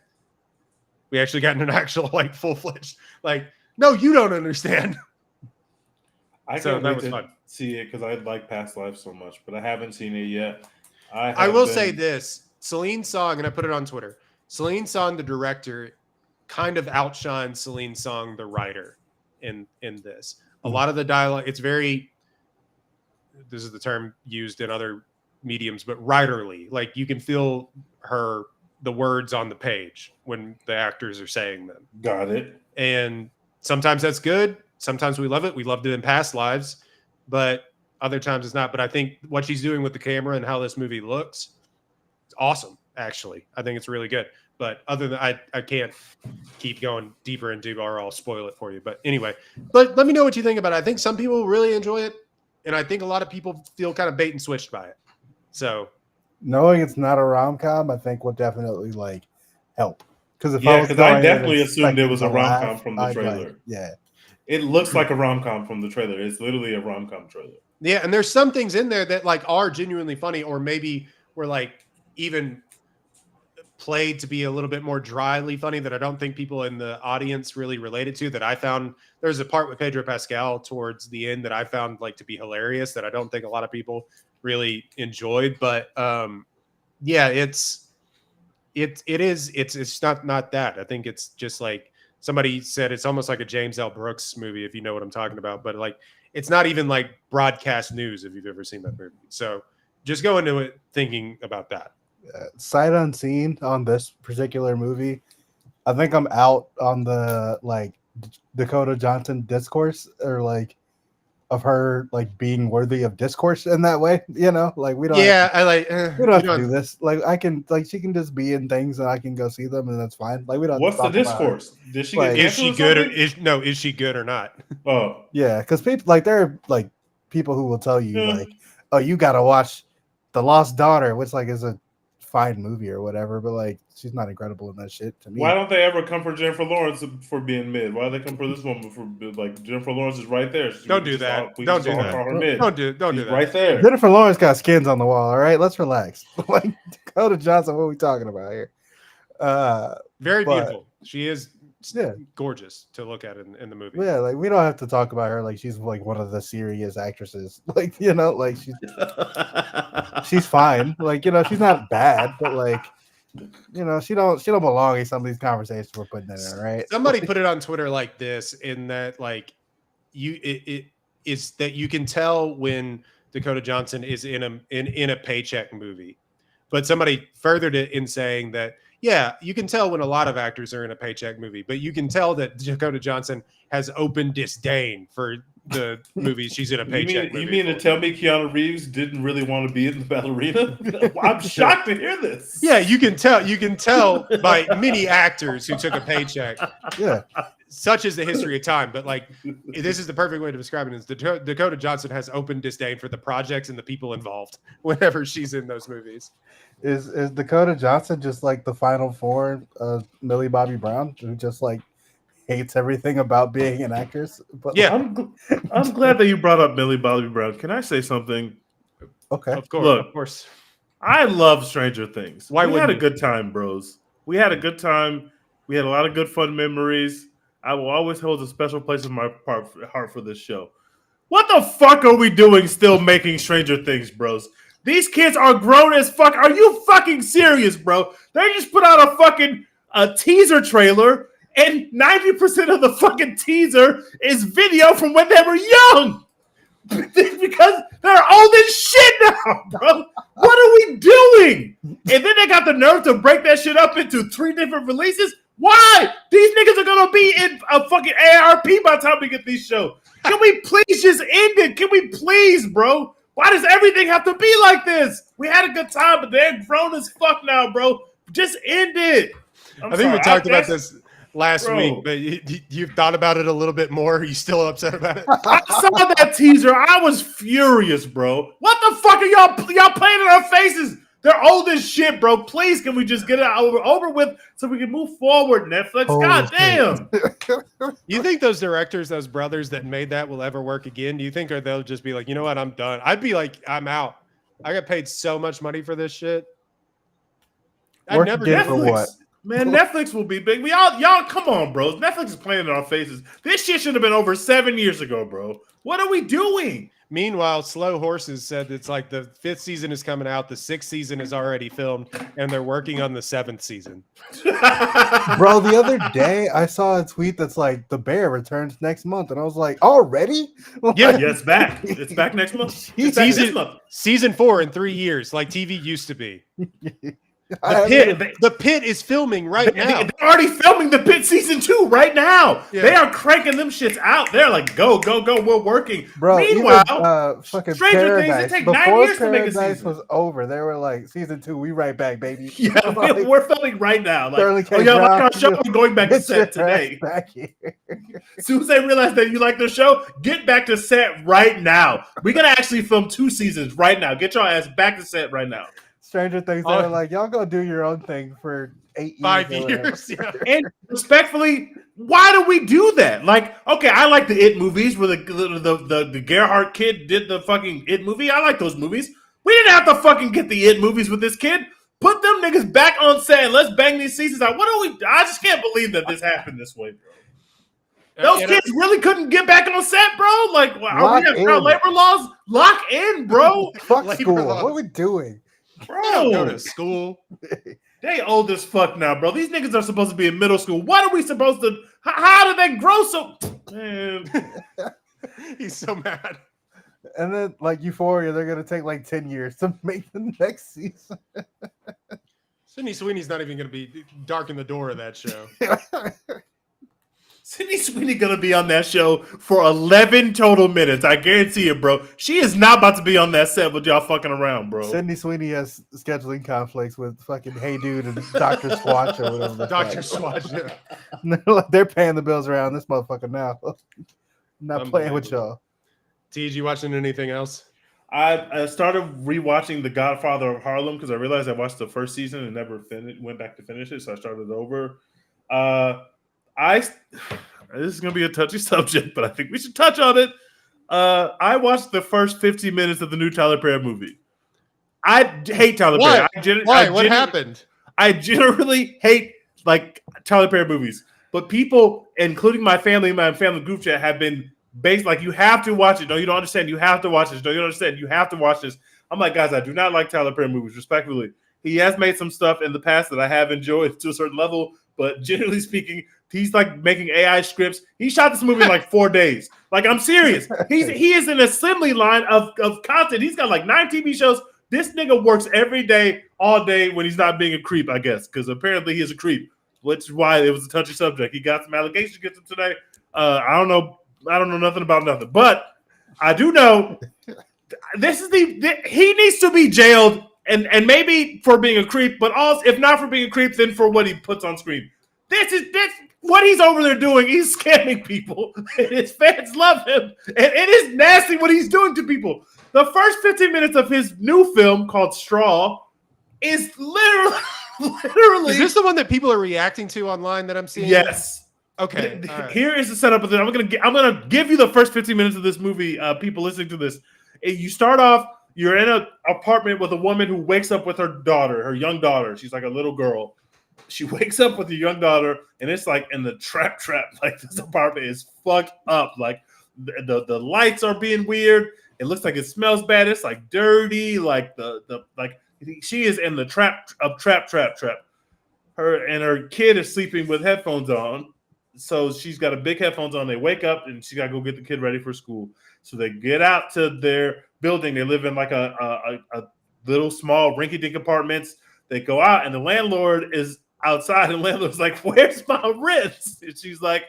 Speaker 1: We actually got in an actual like full-fledged like, no, you don't understand.
Speaker 3: I can't wait to see it because I like Past Life so much, but I haven't seen it yet.
Speaker 1: I will say this: Celine Song, and I put it on Twitter. Celine Song, the director, kind of outshines Celine Song, the writer, in this. A lot of the dialogue, it's very. This is the term used in other mediums, but writerly. Like, you can feel the words on the page when the actors are saying them.
Speaker 3: Got it.
Speaker 1: And sometimes that's good. Sometimes we love it. We loved it in past lives, but other times it's not. But I think what she's doing with the camera and how this movie looks, it's awesome, actually. I think it's really good. But other than I can't keep going deeper into, or I'll spoil it for you. But anyway, but let me know what you think about it. I think some people really enjoy it, and I think a lot of people feel kind of bait and switched by it. So
Speaker 2: knowing it's not a rom-com, I think will definitely like help. Because
Speaker 3: I definitely assumed it was a rom-com from the trailer. It looks like a rom-com from the trailer. It's literally a rom-com trailer.
Speaker 1: Yeah, and there's some things in there that like are genuinely funny, or maybe were like even played to be a little bit more dryly funny that I don't think people in the audience really related to. That I found there's a part with Pedro Pascal towards the end that I found like to be hilarious that I don't think a lot of people really enjoyed. But it's not that. I think it's just like somebody said, it's almost like a James L. Brooks movie, if you know what I'm talking about. But like, it's not even like broadcast news if you've ever seen that movie. So just go into it thinking about that.
Speaker 2: Sight unseen on this particular movie, I think I'm out on the like Dakota Johnson discourse, or like of her like being worthy of discourse in that way, like we don't.
Speaker 1: Yeah,
Speaker 2: we don't have to do this. Like I can, like she can just be in things and I can go see them and that's fine. Like we don't.
Speaker 3: What's the discourse? Did she? Like,
Speaker 1: is she good or is she good or not?
Speaker 3: Oh
Speaker 2: yeah, because people like there are like people who will tell you like, oh, you got to watch The Lost Daughter, which like is a fine movie or whatever, but like she's not incredible in that shit to me.
Speaker 3: Why don't they ever come for Jennifer Lawrence for being mid? Why do they come for this woman for like Jennifer Lawrence is right there?
Speaker 1: Don't do that. Don't do that. Don't do that.
Speaker 3: Right there.
Speaker 2: Jennifer Lawrence got skins on the wall. All right, let's relax. Like Dakota Johnson, what are we talking about here?
Speaker 1: Very beautiful. She is gorgeous to look at in the movie.
Speaker 2: Yeah, like we don't have to talk about her like she's like one of the serious actresses. Like like she's fine. Like she's not bad, but like she don't belong in some of these conversations we're putting in her, right?
Speaker 1: Somebody put it on Twitter like this, in that like it is that you can tell when Dakota Johnson is in a paycheck movie, but somebody furthered it in saying that you can tell when a lot of actors are in a paycheck movie, but you can tell that Dakota Johnson has open disdain for the movies. She's in a paycheck movie.
Speaker 3: You mean to tell me Keanu Reeves didn't really want to be in the Ballerina? I'm shocked to hear this.
Speaker 1: Yeah, you can tell. You can tell by many actors who took a paycheck.
Speaker 2: Yeah.
Speaker 1: Such is the history of time. But like, this is the perfect way to describe it. Is Dakota Johnson has open disdain for the projects and the people involved whenever she's in those movies.
Speaker 2: Is Dakota Johnson just like the final four of Millie Bobby Brown, who just like hates everything about being an actress? But
Speaker 1: yeah,
Speaker 3: I'm glad that you brought up Millie Bobby Brown. Can I say something?
Speaker 2: Okay.
Speaker 1: Of course.
Speaker 3: Look,
Speaker 1: of course.
Speaker 3: I love Stranger Things.
Speaker 1: Why
Speaker 3: we had a
Speaker 1: wouldn't
Speaker 3: good time, bros. We had a good time. We had a lot of good fun memories. I will always hold a special place in my heart for this show. What the fuck are we doing still making Stranger Things, bros? These kids are grown as fuck. Are you fucking serious, bro? They just put out a teaser trailer, and 90% of the fucking teaser is video from when they were young. Because they're old as shit now, bro. What are we doing? And then they got the nerve to break that shit up into 3 different releases. Why? These niggas are gonna be in a fucking ARP by the time we get these shows. Can we please just end it? Can we please, bro? Why does everything have to be like this? We had a good time, but they're grown as fuck now, bro. Just end it.
Speaker 1: I think we talked about this last week, but you've thought about it a little bit more. Are you still upset about it?
Speaker 3: I saw that teaser. I was furious, bro. What the fuck are y'all playing in our faces? They're old as shit, bro. Please, can we just get it over with so we can move forward, Netflix? God damn.
Speaker 1: You think those directors, those brothers that made that will ever work again? Do you think they'll just be like, you know what, I'm done? I'd be like, I'm out. I got paid so much money for this shit. I never did.
Speaker 2: For what?
Speaker 3: Man, Netflix will be big. Y'all, come on, bros. Netflix is playing in our faces. This shit should have been over 7 years ago, bro. What are we doing?
Speaker 1: Meanwhile, Slow Horses said it's like the 5th season is coming out, the 6th season is already filmed, and they're working on the 7th season.
Speaker 2: Bro, the other day I saw a tweet that's like, The Bear returns next month, and I was like, already?
Speaker 1: Yeah,
Speaker 3: it's back. It's back next month. It's back this month.
Speaker 1: Season 4 in 3 years, like TV used to be. The Pit is filming right now.
Speaker 3: They're already filming The Pit season 2 right now. Yeah. They are cranking them shits out. They're like, go. We're working.
Speaker 2: Bro,
Speaker 3: meanwhile,
Speaker 2: fucking
Speaker 3: Stranger
Speaker 2: Paradise,
Speaker 3: Things, it takes 9 years to make a season.
Speaker 2: Paradise was over. They were like, season 2, we right back, baby.
Speaker 3: Yeah, like, we're filming right now. Like, y'all like our show? We're going back to set today.
Speaker 2: Back here.
Speaker 3: As soon as they realize that you like their show, get back to set right now. We're gonna actually film 2 seasons right now. Get your ass back to set right now.
Speaker 2: Stranger Things, they were like, y'all go do your own thing for 8 years.
Speaker 1: 5 years. Yeah.
Speaker 3: And respectfully, why do we do that? Like, okay, I like the It movies where the Gerhardt kid did the fucking It movie. I like those movies. We didn't have to fucking get the It movies with this kid. Put them niggas back on set and let's bang these seasons out. What are we? I just can't believe that this happened this way, bro. Those kids really couldn't get back on set, bro. Like, are we have child labor laws? Lock in, bro.
Speaker 2: Fuck school. What are we doing?
Speaker 3: Bro,
Speaker 1: they don't go to school.
Speaker 3: They old as fuck now, bro. These niggas are supposed to be in middle school. What are we supposed to? How did they grow so? Man,
Speaker 1: he's so mad.
Speaker 2: And then, like Euphoria, they're gonna take like 10 years to make the next season.
Speaker 1: Sydney Sweeney's not even gonna be darken the door of that show.
Speaker 3: Sydney Sweeney gonna be on that show for 11 total minutes. I guarantee it, bro. She is not about to be on that set with y'all fucking around, bro.
Speaker 2: Sydney Sweeney has scheduling conflicts with fucking Hey Dude and Dr. Swatch or whatever.
Speaker 1: Dr. Swatch, yeah.
Speaker 2: They're paying the bills around this motherfucker now. Not playing with y'all.
Speaker 1: T, you watching anything else?
Speaker 3: I started rewatching The Godfather of Harlem because I realized I watched the first season and never went back to finish it, so I started over. This is gonna be a touchy subject, but I think we should touch on it. I watched the first 15 minutes of the new Tyler Perry movie. I hate Tyler Perry.
Speaker 1: Why? What happened?
Speaker 3: I generally hate like Tyler Perry movies, but people, including my family group chat, have been based like, you have to watch it. No, you don't understand. You have to watch this. No, you don't understand. You have to watch this. I'm like, guys, I do not like Tyler Perry movies. Respectfully, he has made some stuff in the past that I have enjoyed to a certain level, but generally speaking, he's like making AI scripts. He shot this movie in like 4 days. Like, I'm serious. He is an assembly line of content. He's got like 9 TV shows. This nigga works every day, all day when he's not being a creep, I guess, because apparently he is a creep, which is why it was a touchy subject. He got some allegations against him today. I don't know. I don't know nothing about nothing, but I do know this is he needs to be jailed, and maybe for being a creep, but also if not for being a creep, then for what he puts on screen. This what he's over there doing. He's scamming people, and his fans love him, and it is nasty what he's doing to people. The first 15 minutes of his new film called Straw is literally.
Speaker 1: Is this the one that people are reacting to online that I'm seeing?
Speaker 3: Yes.
Speaker 1: Okay. Right.
Speaker 3: Here is the setup of it. I'm gonna give you the first 15 minutes of this movie. People listening to this, you start off. You're in an apartment with a woman who wakes up with her daughter, her young daughter. She's like a little girl. She wakes up with her young daughter, and it's like in the trap. Like this apartment is fucked up. Like the lights are being weird. It looks like it smells bad. It's like dirty. Like like she is in the trap. Her kid is sleeping with headphones on. So she's got a big headphones on. They wake up and she got to go get the kid ready for school. So they get out to their building. They live in like a little small rinky-dink apartments. They go out and the landlord is outside. And the landlord's like, "Where's my rent?" And she's like,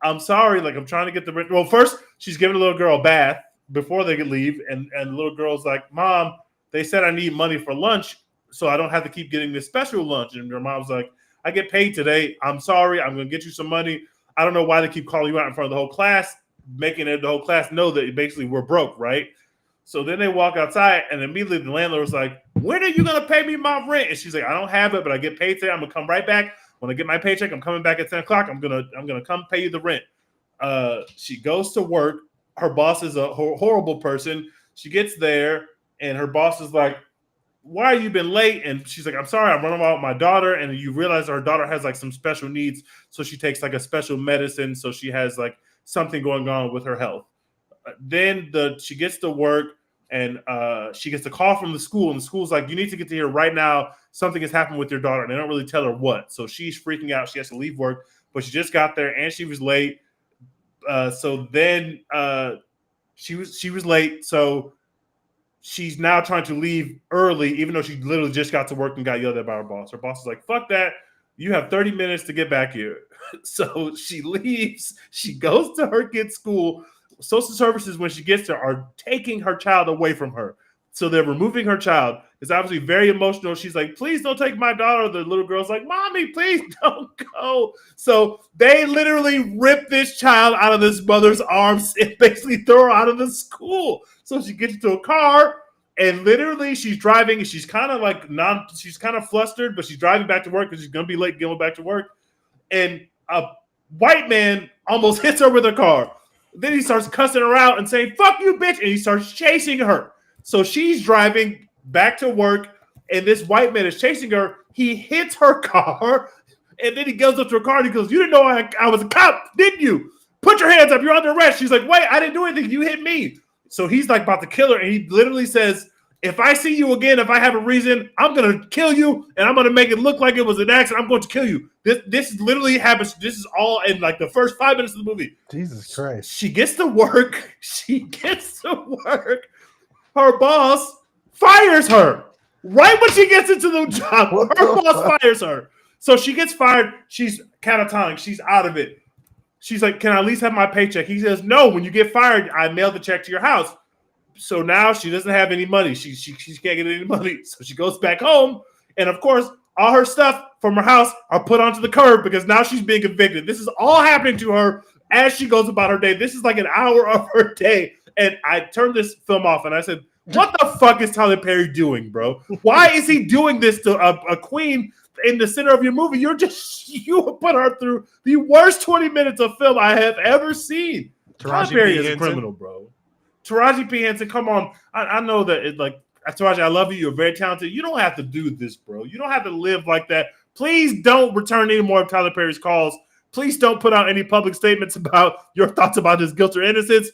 Speaker 3: "I'm sorry. Like I'm trying to get the rent." Well, first she's giving the little girl a bath before they could leave. And the little girl's like, "Mom, they said I need money for lunch, so I don't have to keep getting this special lunch." And her mom's like, "I get paid today. I'm sorry. I'm going to get you some money. I don't know why they keep calling you out in front of the whole class, making it the whole class know that basically we're broke, right?" So then they walk outside, and immediately the landlord was like, "When are you going to pay me my rent?" And she's like, "I don't have it, but I get paid today. I'm going to come right back. When I get my paycheck, I'm coming back at 10 o'clock. I'm gonna come pay you the rent." She goes to work. Her boss is a horrible person. She gets there, and her boss is like, "Why have you been late?" And she's like, "I'm sorry, I'm running out with my daughter." And you realize her daughter has like some special needs. So she takes like a special medicine. So she has like something going on with her health. Then she gets to work and she gets a call from the school. And the school's like, "You need to get to here right now. Something has happened with your daughter." And they don't really tell her what. So she's freaking out. She has to leave work, but she just got there and she was late. So then she was late. So she's now trying to leave early, even though she literally just got to work and got yelled at by her boss. Her boss is like, "Fuck that. You have 30 minutes to get back here." So she leaves. She goes to her kid's school. Social services, when she gets there, are taking her child away from her. So they're removing her child. It's obviously very emotional. She's like, "Please don't take my daughter." The little girl's like, "Mommy, please don't go." So they literally rip this child out of this mother's arms and basically throw her out of the school. So she gets into a car and literally she's driving and she's kind of she's kind of flustered, but she's driving back to work because she's going to be late going back to work. And a white man almost hits her with her car. Then he starts cussing her out and saying, "Fuck you, bitch." And he starts chasing her. So she's driving back to work, and this white man is chasing her. He hits her car, and then he goes up to her car and he goes, "You didn't know I was a cop, didn't you? Put your hands up. You're under arrest." She's like, "Wait, I didn't do anything. You hit me." So he's like about to kill her, and he literally says, "If I see you again, if I have a reason, I'm going to kill you, and I'm going to make it look like it was an accident. I'm going to kill you." This literally happens. This is all in like the first 5 minutes of the movie.
Speaker 2: Jesus Christ.
Speaker 3: She gets to work. Her boss fires her right when she gets into the job. Her boss fires her. So she gets fired. She's catatonic. She's out of it. She's like, "Can I at least have my paycheck?" He says, "No, when you get fired, I mail the check to your house." So now she doesn't have any money. She can't get any money. So she goes back home. And of course, all her stuff from her house are put onto the curb because now she's being evicted. This is all happening to her as she goes about her day. This is like an hour of her day. And I turned this film off and I said, "What the fuck is Tyler Perry doing, bro? Why is he doing this to a queen in the center of your movie? You put her through the worst 20 minutes of film I have ever seen." Tyler Perry is a criminal, bro. Taraji P. Henson, come on. I know that Taraji, I love you. You're very talented. You don't have to do this, bro. You don't have to live like that. Please don't return any more of Tyler Perry's calls. Please don't put out any public statements about your thoughts about his guilt or innocence.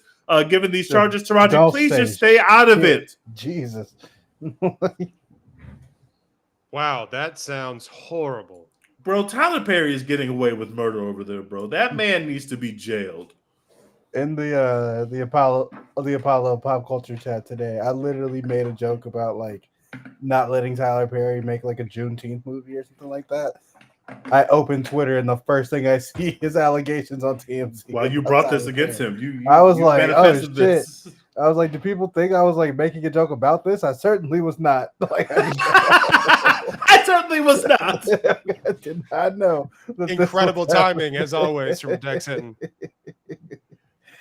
Speaker 3: Given these charges, Taraji, please just stay out of it.
Speaker 2: Jesus.
Speaker 1: Wow, that sounds horrible.
Speaker 3: Bro, Tyler Perry is getting away with murder over there, bro. That man needs to be jailed.
Speaker 2: In the Apollo pop culture chat today, I literally made a joke about like not letting Tyler Perry make like a Juneteenth movie or something like that. I open Twitter and the first thing I see is allegations on TMZ.
Speaker 3: Well, you brought this against him.
Speaker 2: I was like, oh shit.
Speaker 3: this.
Speaker 2: I was like, do people think I was like making a joke about this? I certainly was not. Like,
Speaker 3: I certainly was not.
Speaker 2: I did not know.
Speaker 1: Incredible timing, as always, from Dex Hinton.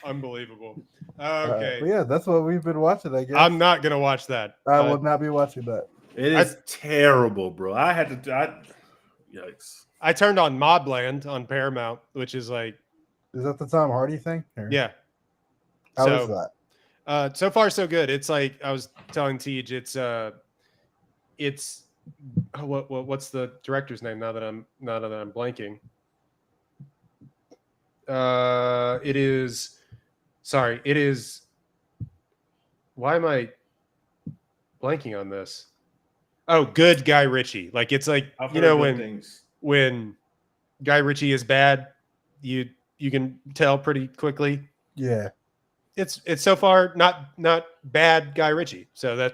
Speaker 1: Unbelievable. Okay.
Speaker 2: Yeah, that's what we've been watching, I guess.
Speaker 1: I'm not going to watch that.
Speaker 2: I will not be watching that.
Speaker 3: It is terrible, bro. I had to. Yikes.
Speaker 1: I turned on Mobland on Paramount, which is like.
Speaker 2: Is that the Tom Hardy thing? Or?
Speaker 1: Yeah.
Speaker 2: How is that?
Speaker 1: So far, so good. It's like I was telling Tej, what's the director's name now that I'm blanking. It is. Why am I blanking on this? Oh, good Guy Ritchie. Like it's like when Guy Ritchie is bad, you can tell pretty quickly.
Speaker 2: Yeah.
Speaker 1: It's so far not bad Guy Ritchie. So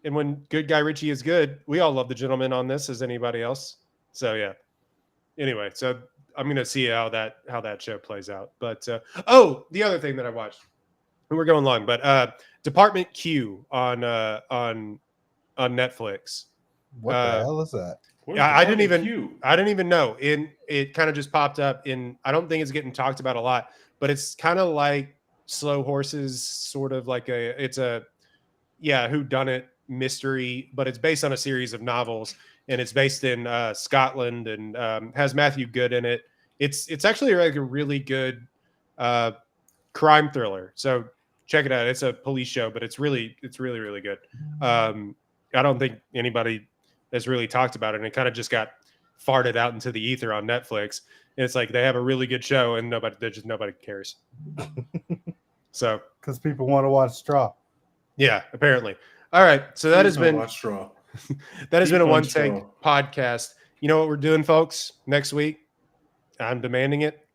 Speaker 1: and when good Guy Ritchie is good, we all love The Gentleman on this as anybody else. So yeah. Anyway, so I'm gonna see how that show plays out. But the other thing that I watched, and we're going long, but Department Q on Netflix.
Speaker 2: What the hell is that?
Speaker 1: I didn't even know. It kind of just popped up I don't think it's getting talked about a lot, but it's kind of like Slow Horses, sort of like it's a whodunit mystery, but it's based on a series of novels, and it's based in Scotland, and has Matthew Good in it. It's actually like a really good crime thriller. So check it out. It's a police show, but it's really good. I don't think anybody has really talked about it, and it kind of just got farted out into the ether on Netflix. And it's like they have a really good show, and nobody cares. So
Speaker 2: because people want to watch Straw.
Speaker 1: Yeah, apparently. All right, so that has been
Speaker 3: Straw.
Speaker 1: That has been a One Take podcast. You know what we're doing, folks? Next week, I'm demanding it.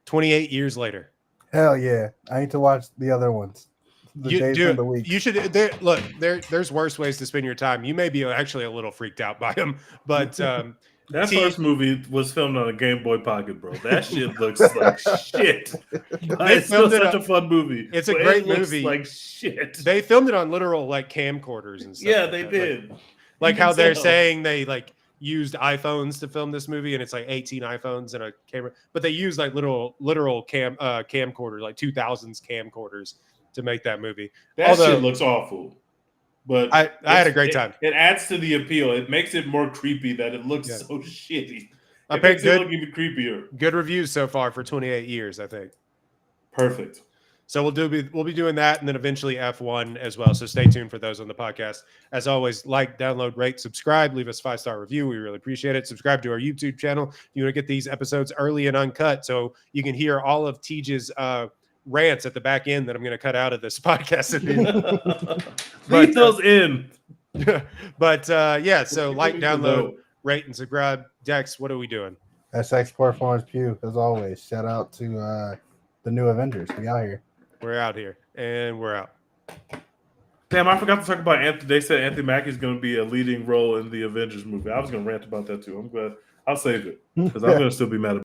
Speaker 1: 28 years later.
Speaker 2: Hell yeah! I need to watch the other ones.
Speaker 1: You should there's worse ways to spend your time. You may be actually a little freaked out by them, but
Speaker 3: that first movie was filmed on a Game Boy Pocket, bro. That shit looks like shit. It's still such a fun movie.
Speaker 1: It's a great movie.
Speaker 3: Like shit.
Speaker 1: They filmed it on literal like camcorders and stuff.
Speaker 3: Yeah, they did.
Speaker 1: Like how they're saying they like used iPhones to film this movie, and it's like 18 iPhones and a camera, but they used like literal camcorder, like 2000s camcorders to make that movie.
Speaker 3: That shit looks awful. But
Speaker 1: I had a great time.
Speaker 3: It adds to the appeal. It makes it more creepy that it looks so shitty.
Speaker 1: It makes it
Speaker 3: look even creepier.
Speaker 1: Good reviews so far for 28 years, I think.
Speaker 3: Perfect.
Speaker 1: So we'll be doing that, and then eventually F1 as well. So stay tuned for those on the podcast. As always, like, download, rate, subscribe, leave us a 5-star review. We really appreciate it. Subscribe to our YouTube channel. You want to get these episodes early and uncut, so you can hear all of Tej's rants at the back end that I'm going to cut out of this podcast.
Speaker 3: Leave those in.
Speaker 1: But so like, download, rate, and subscribe. Dex, what are we doing?
Speaker 2: SX Performance Pew, as always. Shout out to the new Avengers. We out here.
Speaker 1: We're out here, and we're out.
Speaker 3: Damn, I forgot to talk about Anthony. They said Anthony Mackie is going to be a leading role in the Avengers movie. I was going to rant about that too. I'm glad. I'll save it because I'm going to still be mad about it.